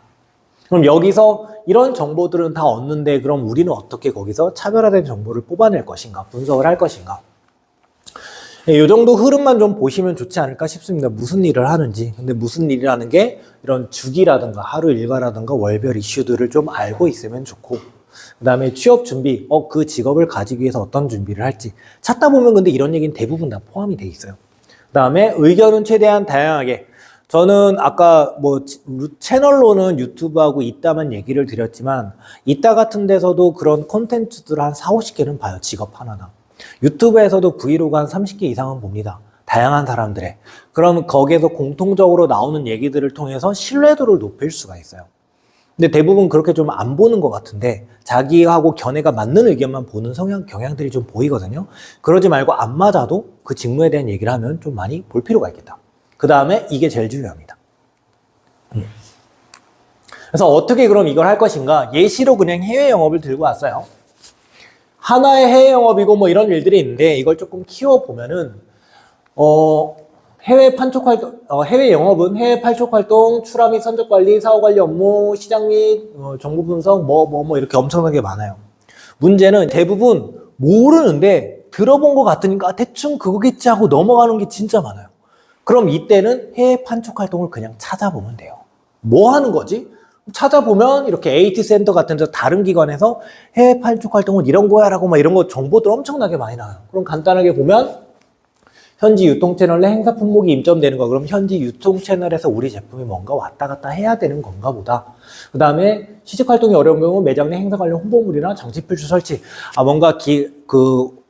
그럼 여기서 이런 정보들은 다 얻는데 그럼 우리는 어떻게 거기서 차별화된 정보를 뽑아낼 것인가, 분석을 할 것인가. 이 정도 흐름만 좀 보시면 좋지 않을까 싶습니다. 무슨 일을 하는지. 근데 무슨 일이라는 게 이런 주기라든가 하루 일과라든가 월별 이슈들을 좀 알고 있으면 좋고 그 다음에 취업 준비, 그 직업을 가지기 위해서 어떤 준비를 할지 찾다 보면 근데 이런 얘기는 대부분 다 포함이 돼 있어요. 그 다음에 의견은 최대한 다양하게 저는 아까 채널로는 유튜브하고 있다만 얘기를 드렸지만 있다 같은 데서도 그런 콘텐츠들을 한 40-50개는 봐요. 직업 하나당. 유튜브에서도 브이로그 한 30개 이상은 봅니다. 다양한 사람들의. 그럼 거기에서 공통적으로 나오는 얘기들을 통해서 신뢰도를 높일 수가 있어요. 근데 대부분 그렇게 좀 안 보는 것 같은데 자기하고 견해가 맞는 의견만 보는 경향들이 좀 보이거든요. 그러지 말고 안 맞아도 그 직무에 대한 얘기를 하면 좀 많이 볼 필요가 있겠다. 그 다음에 이게 제일 중요합니다. 그래서 어떻게 그럼 이걸 할 것인가? 예시로 그냥 해외 영업을 들고 왔어요. 하나의 해외 영업이고 뭐 이런 일들이 있는데 이걸 조금 키워보면은 해외 판촉 활동, 해외 영업은 해외 판촉 활동, 출하 및 선적 관리, 사후 관리 업무, 시장 및 정보 분석, 이렇게 엄청나게 많아요. 문제는 대부분 모르는데 들어본 것 같으니까 대충 그거겠지 하고 넘어가는 게 진짜 많아요. 그럼 이때는 해외 판촉 활동을 그냥 찾아보면 돼요. 뭐 하는 거지? 찾아보면 이렇게 AT 센터 같은 데서 다른 기관에서 해외 판촉 활동은 이런 거야 라고 이런 거 정보들 엄청나게 많이 나와요. 그럼 간단하게 보면 현지 유통 채널에 행사 품목이 입점되는 거. 그럼 현지 유통 채널에서 우리 제품이 뭔가 왔다 갔다 해야 되는 건가 보다. 그 다음에 시식 활동이 어려운 경우 매장 내 행사 관련 홍보물이나 장치 필수 설치. 뭔가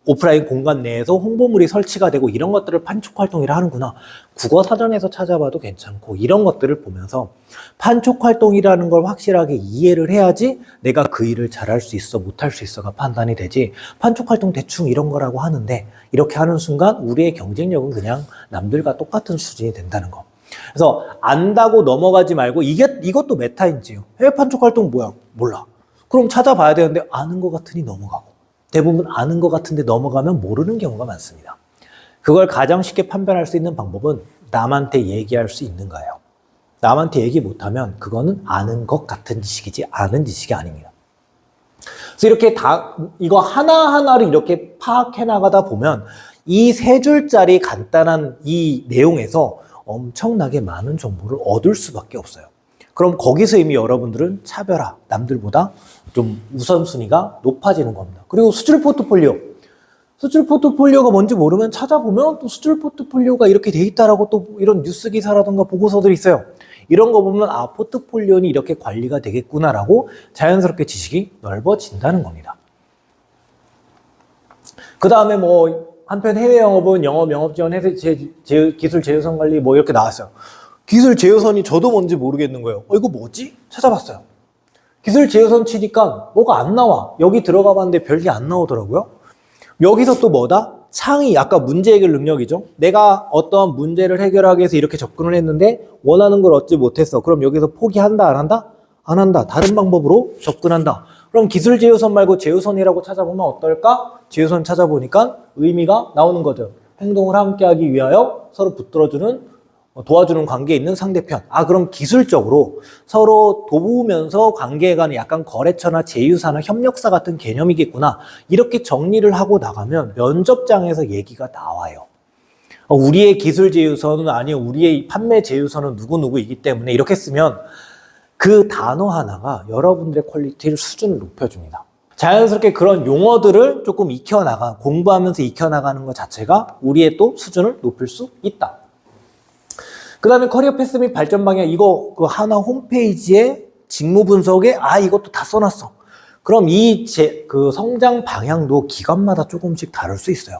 오프라인 공간 내에서 홍보물이 설치가 되고 이런 것들을 판촉 활동이라 하는구나. 국어 사전에서 찾아봐도 괜찮고 이런 것들을 보면서 판촉 활동이라는 걸 확실하게 이해를 해야지 내가 그 일을 잘할 수 있어 못할 수 있어가 판단이 되지. 판촉 활동 대충 이런 거라고 하는데 이렇게 하는 순간 우리의 경쟁력은 그냥 남들과 똑같은 수준이 된다는 거. 그래서 안다고 넘어가지 말고 이것도 메타인지요. 해외 판촉 활동 뭐야? 몰라. 그럼 찾아봐야 되는데 아는 것 같으니 넘어가고. 대부분 아는 것 같은데 넘어가면 모르는 경우가 많습니다. 그걸 가장 쉽게 판별할 수 있는 방법은 남한테 얘기할 수 있는 거예요. 남한테 얘기 못하면 그거는 아는 것 같은 지식이지 아는 지식이 아닙니다. 그래서 이렇게 이거 하나하나를 이렇게 파악해 나가다 보면 이 세 줄짜리 간단한 이 내용에서 엄청나게 많은 정보를 얻을 수밖에 없어요. 그럼 거기서 이미 여러분들은 차별화, 남들보다 좀 우선순위가 높아지는 겁니다. 그리고 수출 포트폴리오. 수출 포트폴리오가 뭔지 모르면 찾아보면 또 수출 포트폴리오가 이렇게 돼 있다라고 또 이런 뉴스 기사라든가 보고서들이 있어요. 이런 거 보면 포트폴리오는 이렇게 관리가 되겠구나라고 자연스럽게 지식이 넓어진다는 겁니다. 그 다음에 한편 해외 영업은 영업 지원, 기술 제휴선 관리 이렇게 나왔어요. 기술 제휴선이 저도 뭔지 모르겠는 거예요. 이거 뭐지? 찾아봤어요. 기술 제휴선 치니까 뭐가 안 나와. 여기 들어가 봤는데 별게 안 나오더라고요. 여기서 또 뭐다? 창의, 아까 문제 해결 능력이죠. 내가 어떠한 문제를 해결하기 위해서 이렇게 접근을 했는데 원하는 걸 얻지 못했어. 그럼 여기서 포기한다, 안 한다? 안 한다. 다른 방법으로 접근한다. 그럼 기술 제휴선 말고 제휴선이라고 찾아보면 어떨까? 제휴선 찾아보니까 의미가 나오는 거죠. 행동을 함께하기 위하여 서로 도와주는 관계에 있는 상대편. 그럼 기술적으로 서로 도우면서 관계에 가는 약간 거래처나 제휴사나 협력사 같은 개념이겠구나. 이렇게 정리를 하고 나가면 면접장에서 얘기가 나와요. 우리의 기술 제휴선은 아니요. 우리의 판매 제휴선은 누구누구이기 때문에 이렇게 쓰면 그 단어 하나가 여러분들의 퀄리티를 수준을 높여줍니다. 자연스럽게 그런 용어들을 조금 공부하면서 익혀나가는 것 자체가 우리의 또 수준을 높일 수 있다. 그 다음에 커리어 패스 및 발전 방향, 이거 하나 홈페이지에 직무 분석에 이것도 다 써놨어. 그럼 그 성장 방향도 기관마다 조금씩 다를 수 있어요.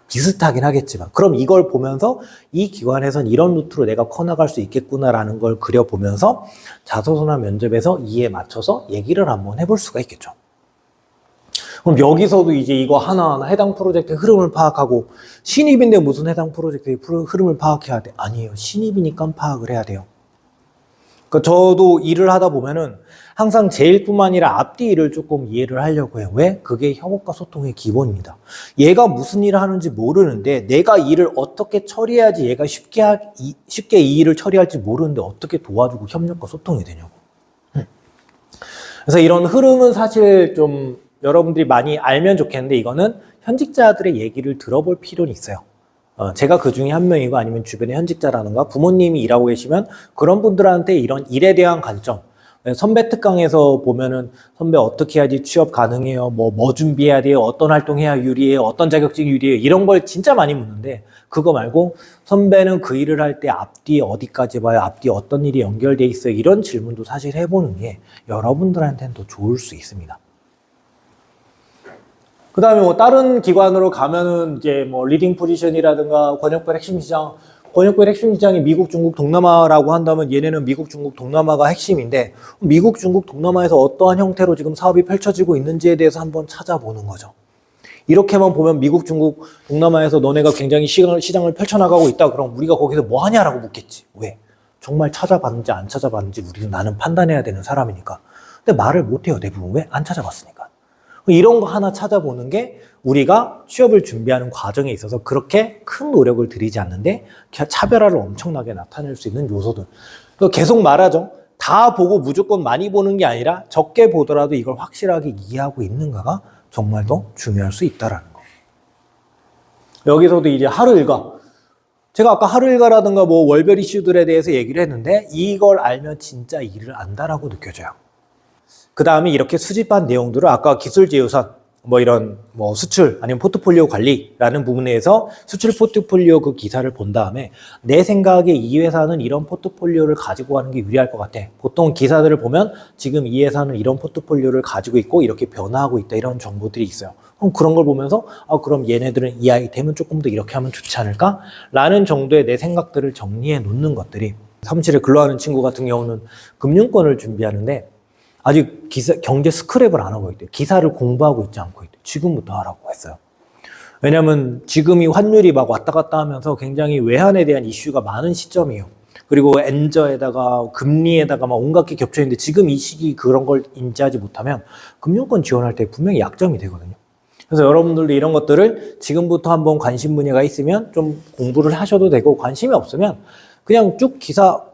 비슷하긴 하겠지만. 그럼 이걸 보면서 이 기관에선 이런 루트로 내가 커나갈 수 있겠구나라는 걸 그려보면서 자소서나 면접에서 이에 맞춰서 얘기를 한번 해볼 수가 있겠죠. 그럼 여기서도 이제 이거 하나하나 해당 프로젝트의 흐름을 파악하고 신입인데 무슨 해당 프로젝트의 흐름을 파악해야 돼? 아니에요. 신입이니까 파악을 해야 돼요. 그러니까 저도 일을 하다 보면은 항상 제 일뿐만 아니라 앞뒤 일을 조금 이해를 하려고 해요. 왜? 그게 협업과 소통의 기본입니다. 얘가 무슨 일을 하는지 모르는데 내가 일을 어떻게 처리해야지 얘가 쉽게 이 일을 처리할지 모르는데 어떻게 도와주고 협력과 소통이 되냐고. 그래서 이런 흐름은 사실 좀 여러분들이 많이 알면 좋겠는데 이거는 현직자들의 얘기를 들어볼 필요는 있어요. 제가 그 중에 한 명이고 아니면 주변에 현직자라든가 부모님이 일하고 계시면 그런 분들한테 이런 일에 대한 관점, 선배 특강에서 보면은 선배 어떻게 해야지 취업 가능해요? 뭐 준비해야 돼요? 어떤 활동해야 유리해요? 어떤 자격증이 유리해요? 이런 걸 진짜 많이 묻는데 그거 말고 선배는 그 일을 할 때 앞뒤 어디까지 봐요? 앞뒤 어떤 일이 연결돼 있어요? 이런 질문도 사실 해보는 게 여러분들한테는 더 좋을 수 있습니다. 그 다음에 다른 기관으로 가면은 이제 리딩 포지션이라든가 권역별 핵심 시장이 미국, 중국, 동남아라고 한다면 얘네는 미국, 중국, 동남아가 핵심인데 미국, 중국, 동남아에서 어떠한 형태로 지금 사업이 펼쳐지고 있는지에 대해서 한번 찾아보는 거죠. 이렇게만 보면 미국, 중국, 동남아에서 너네가 굉장히 시장을 펼쳐나가고 있다. 그럼 우리가 거기서 뭐 하냐라고 묻겠지. 왜? 정말 찾아봤는지 안 찾아봤는지 나는 판단해야 되는 사람이니까. 근데 말을 못해요. 대부분. 왜? 안 찾아봤으니까. 이런 거 하나 찾아보는 게 우리가 취업을 준비하는 과정에 있어서 그렇게 큰 노력을 들이지 않는데 차별화를 엄청나게 나타낼 수 있는 요소들. 계속 말하죠. 다 보고 무조건 많이 보는 게 아니라 적게 보더라도 이걸 확실하게 이해하고 있는가가 정말 더 중요할 수 있다라는 거. 여기서도 이제 하루 일과. 제가 아까 하루 일과라든가 월별 이슈들에 대해서 얘기를 했는데 이걸 알면 진짜 일을 안다라고 느껴져요. 그 다음에 이렇게 수집한 내용들을 아까 기술 제휴선, 뭐 이런 뭐 수출 아니면 포트폴리오 관리라는 부분에서 수출 포트폴리오 그 기사를 본 다음에 내 생각에 이 회사는 이런 포트폴리오를 가지고 가는 게 유리할 것 같아. 보통 기사들을 보면 지금 이 회사는 이런 포트폴리오를 가지고 있고 이렇게 변화하고 있다 이런 정보들이 있어요. 그럼 그런 걸 보면서 그럼 얘네들은 이 아이템은 조금 더 이렇게 하면 좋지 않을까? 라는 정도의 내 생각들을 정리해 놓는 것들이 사무실에 근로하는 친구 같은 경우는 금융권을 준비하는데 아직 경제 스크랩을 안 하고 있대요. 기사를 공부하고 있지 않고 있대요. 지금부터 하라고 했어요. 왜냐하면 지금이 환율이 막 왔다 갔다 하면서 굉장히 외환에 대한 이슈가 많은 시점이에요. 그리고 엔저에다가 금리에다가 막 온갖 게 겹쳐 있는데 지금 이 시기 그런 걸 인지하지 못하면 금융권 지원할 때 분명히 약점이 되거든요. 그래서 여러분들도 이런 것들을 지금부터 한번 관심 분야가 있으면 좀 공부를 하셔도 되고 관심이 없으면 그냥 쭉 기사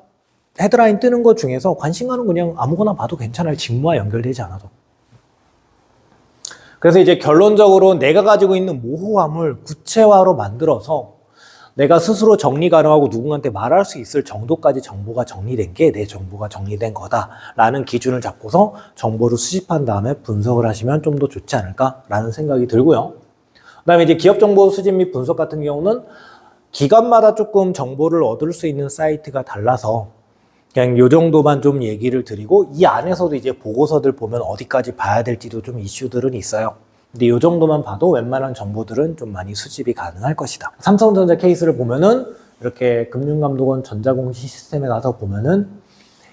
헤드라인 뜨는 것 중에서 관심 가는 그냥 아무거나 봐도 괜찮아요. 직무와 연결되지 않아도. 그래서 이제 결론적으로 내가 가지고 있는 모호함을 구체화로 만들어서 내가 스스로 정리 가능하고 누군가한테 말할 수 있을 정도까지 정보가 정리된 게 내 정보가 정리된 거다라는 기준을 잡고서 정보를 수집한 다음에 분석을 하시면 좀 더 좋지 않을까라는 생각이 들고요. 그다음에 이제 기업 정보 수집 및 분석 같은 경우는 기관마다 조금 정보를 얻을 수 있는 사이트가 달라서 그냥 요 정도만 좀 얘기를 드리고 이 안에서도 이제 보고서들 보면 어디까지 봐야 될지도 좀 이슈들은 있어요. 근데 요 정도만 봐도 웬만한 정보들은 좀 많이 수집이 가능할 것이다. 삼성전자 케이스를 보면은 이렇게 금융감독원 전자공시 시스템에 가서 보면은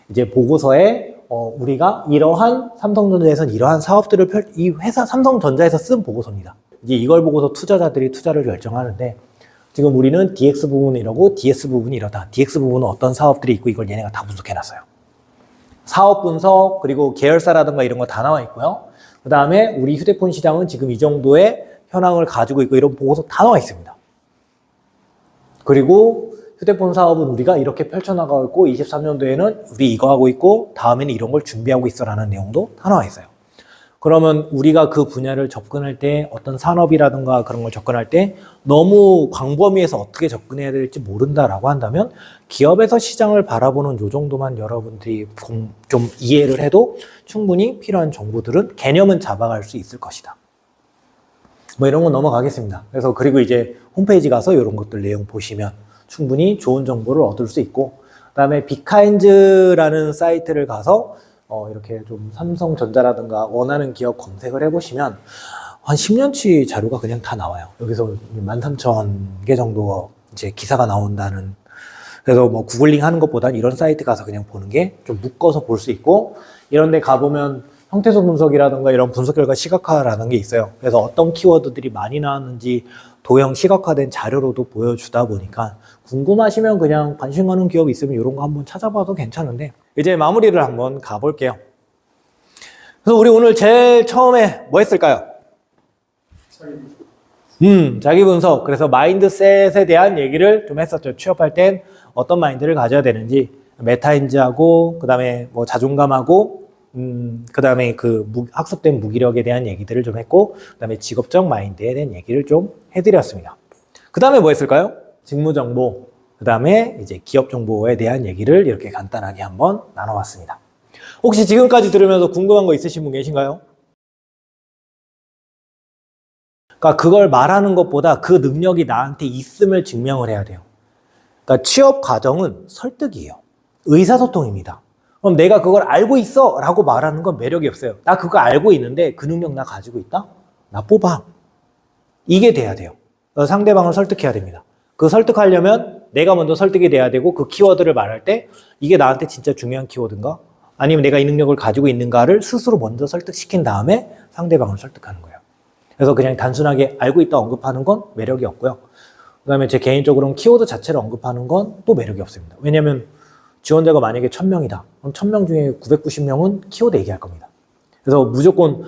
이제 보고서에 우리가 이러한 삼성전자에선 이러한 사업들을 이 회사 삼성전자에서 쓴 보고서입니다. 이제 이걸 보고서 투자자들이 투자를 결정하는데 지금 우리는 DX 부분은 이러고 DS 부분이 이러다. DX 부분은 어떤 사업들이 있고 이걸 얘네가 다 분석해놨어요. 사업 분석 그리고 계열사라든가 이런 거 다 나와 있고요. 그 다음에 우리 휴대폰 시장은 지금 이 정도의 현황을 가지고 있고 이런 보고서 다 나와 있습니다. 그리고 휴대폰 사업은 우리가 이렇게 펼쳐나가고 있고 23년도에는 우리 이거 하고 있고 다음에는 이런 걸 준비하고 있어 라는 내용도 다 나와 있어요. 그러면 우리가 그 분야를 접근할 때 어떤 산업이라든가 그런 걸 접근할 때 너무 광범위해서 어떻게 접근해야 될지 모른다라고 한다면 기업에서 시장을 바라보는 요 정도만 여러분들이 좀 이해를 해도 충분히 필요한 정보들은 개념은 잡아갈 수 있을 것이다. 뭐 이런 건 넘어가겠습니다. 그래서 그리고 이제 홈페이지 가서 이런 것들 내용 보시면 충분히 좋은 정보를 얻을 수 있고 그다음에 비카인즈라는 사이트를 가서 이렇게 좀 삼성전자라든가 원하는 기업 검색을 해보시면 한 10년치 자료가 그냥 다 나와요. 여기서 13,000개 정도 이제 기사가 나온다는. 그래서 뭐 구글링 하는 것보단 이런 사이트 가서 그냥 보는 게 좀 묶어서 볼 수 있고 이런 데 가보면 형태소 분석이라든가 이런 분석 결과 시각화라는 게 있어요. 그래서 어떤 키워드들이 많이 나왔는지 도형 시각화된 자료로도 보여주다 보니까 궁금하시면 그냥 관심 가는 기업 있으면 이런 거 한번 찾아봐도 괜찮은데 이제 마무리를 한번 가볼게요. 그래서 우리 오늘 제일 처음에 뭐 했을까요? 자기 분석. 그래서 마인드셋에 대한 얘기를 좀 했었죠. 취업할 땐 어떤 마인드를 가져야 되는지 메타인지하고 그 다음에 뭐 자존감하고 그 다음에 그 학습된 무기력에 대한 얘기들을 좀 했고 그 다음에 직업적 마인드에 대한 얘기를 좀 해드렸습니다. 그 다음에 뭐 했을까요? 직무정보, 그 다음에 이제 기업정보에 대한 얘기를 이렇게 간단하게 한번 나눠봤습니다. 혹시 지금까지 들으면서 궁금한 거 있으신 분 계신가요? 그러니까 그걸 말하는 것보다 그 능력이 나한테 있음을 증명을 해야 돼요. 그러니까 취업 과정은 설득이에요. 의사소통입니다. 그럼 내가 그걸 알고 있어 라고 말하는 건 매력이 없어요. 나 그거 알고 있는데 그 능력 나 가지고 있다? 나 뽑아. 이게 돼야 돼요. 상대방을 설득해야 됩니다. 그 설득하려면 내가 먼저 설득이 돼야 되고 그 키워드를 말할 때 이게 나한테 진짜 중요한 키워드인가? 아니면 내가 이 능력을 가지고 있는가를 스스로 먼저 설득시킨 다음에 상대방을 설득하는 거예요. 그래서 그냥 단순하게 알고 있다 언급하는 건 매력이 없고요. 그 다음에 제 개인적으로는 키워드 자체를 언급하는 건 또 매력이 없습니다. 왜냐면 지원자가 만약에 1000명이다. 그럼 1000명 중에 990명은 키워드 얘기할 겁니다. 그래서 무조건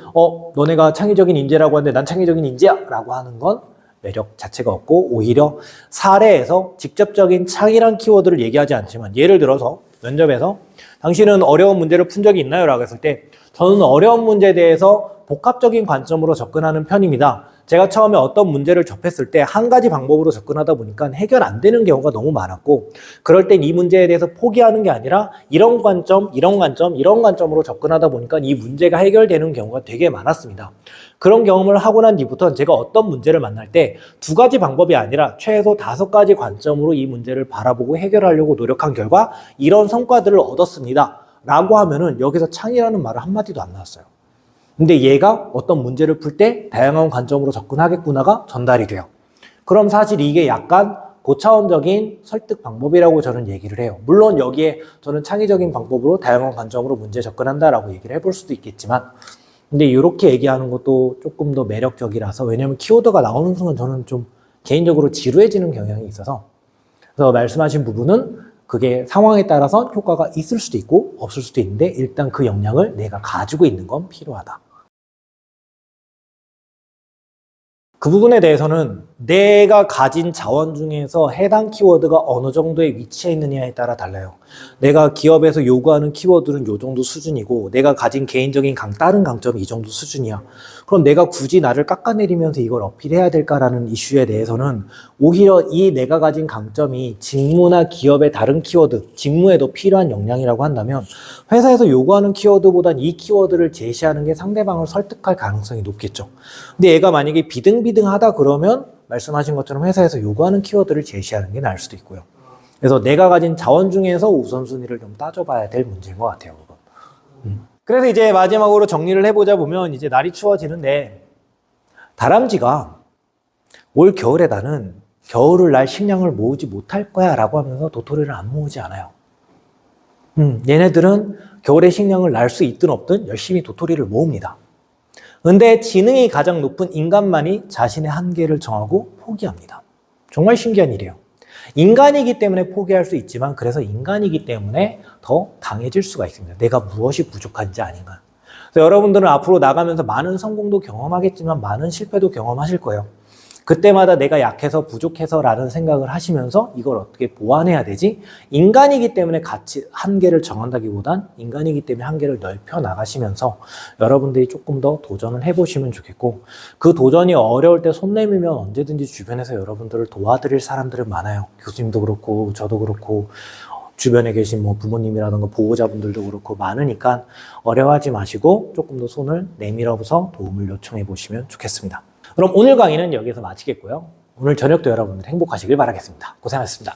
너네가 창의적인 인재라고 하는데 난 창의적인 인재야 라고 하는 건 매력 자체가 없고 오히려 사례에서 직접적인 창의란 키워드를 얘기하지 않지만 예를 들어서 면접에서 당신은 어려운 문제를 푼 적이 있나요? 라고 했을 때 저는 어려운 문제에 대해서 복합적인 관점으로 접근하는 편입니다. 제가 처음에 어떤 문제를 접했을 때 한 가지 방법으로 접근하다 보니까 해결 안 되는 경우가 너무 많았고, 그럴 땐 이 문제에 대해서 포기하는 게 아니라 이런 관점, 이런 관점, 이런 관점으로 접근하다 보니까 이 문제가 해결되는 경우가 되게 많았습니다. 그런 경험을 하고 난 뒤부터는 제가 어떤 문제를 만날 때 두 가지 방법이 아니라 최소 5가지 관점으로 이 문제를 바라보고 해결하려고 노력한 결과 이런 성과들을 얻었습니다. 라고 하면은 여기서 창의라는 말을 한마디도 안 나왔어요. 근데 얘가 어떤 문제를 풀 때 다양한 관점으로 접근하겠구나가 전달이 돼요. 그럼 사실 이게 약간 고차원적인 설득 방법이라고 저는 얘기를 해요. 물론 여기에 저는 창의적인 방법으로 다양한 관점으로 문제에 접근한다라고 얘기를 해볼 수도 있겠지만, 근데 이렇게 얘기하는 것도 조금 더 매력적이라서, 왜냐면 키워드가 나오는 순간 저는 좀 개인적으로 지루해지는 경향이 있어서, 그래서 말씀하신 부분은 그게 상황에 따라서 효과가 있을 수도 있고 없을 수도 있는데 일단 그 역량을 내가 가지고 있는 건 필요하다. 그 부분에 대해서는 내가 가진 자원 중에서 해당 키워드가 어느 정도에 위치해 있느냐에 따라 달라요. 내가 기업에서 요구하는 키워드는 요 정도 수준이고 내가 가진 개인적인 다른 강점이 이 정도 수준이야. 그럼 내가 굳이 나를 깎아내리면서 이걸 어필해야 될까라는 이슈에 대해서는 오히려 이 내가 가진 강점이 직무나 기업의 다른 키워드, 직무에도 필요한 역량이라고 한다면 회사에서 요구하는 키워드보단 이 키워드를 제시하는 게 상대방을 설득할 가능성이 높겠죠. 근데 얘가 만약에 비등비등하다 그러면 말씀하신 것처럼 회사에서 요구하는 키워드를 제시하는 게 나을 수도 있고요. 그래서 내가 가진 자원 중에서 우선순위를 좀 따져봐야 될 문제인 것 같아요. 그래서 이제 마지막으로 정리를 해보자 보면 이제 날이 추워지는데 다람쥐가 올 겨울에 나는 겨울을 날 식량을 모으지 못할 거야 라고 하면서 도토리를 안 모으지 않아요. 얘네들은 겨울에 식량을 날 수 있든 없든 열심히 도토리를 모읍니다. 근데 지능이 가장 높은 인간만이 자신의 한계를 정하고 포기합니다. 정말 신기한 일이에요. 인간이기 때문에 포기할 수 있지만 그래서 인간이기 때문에 더 강해질 수가 있습니다. 내가 무엇이 부족한지 아닌가. 그래서 여러분들은 앞으로 나가면서 많은 성공도 경험하겠지만 많은 실패도 경험하실 거예요. 그때마다 내가 약해서 부족해서 라는 생각을 하시면서 이걸 어떻게 보완해야 되지? 인간이기 때문에 같이 한계를 정한다기보단 인간이기 때문에 한계를 넓혀 나가시면서 여러분들이 조금 더 도전을 해보시면 좋겠고, 그 도전이 어려울 때 손 내밀면 언제든지 주변에서 여러분들을 도와드릴 사람들은 많아요. 교수님도 그렇고 저도 그렇고 주변에 계신 뭐 부모님이라든가 보호자분들도 그렇고 많으니까 어려워하지 마시고 조금 더 손을 내밀어서 도움을 요청해 보시면 좋겠습니다. 그럼 오늘 강의는 여기서 마치겠고요. 오늘 저녁도 여러분들 행복하시길 바라겠습니다. 고생하셨습니다.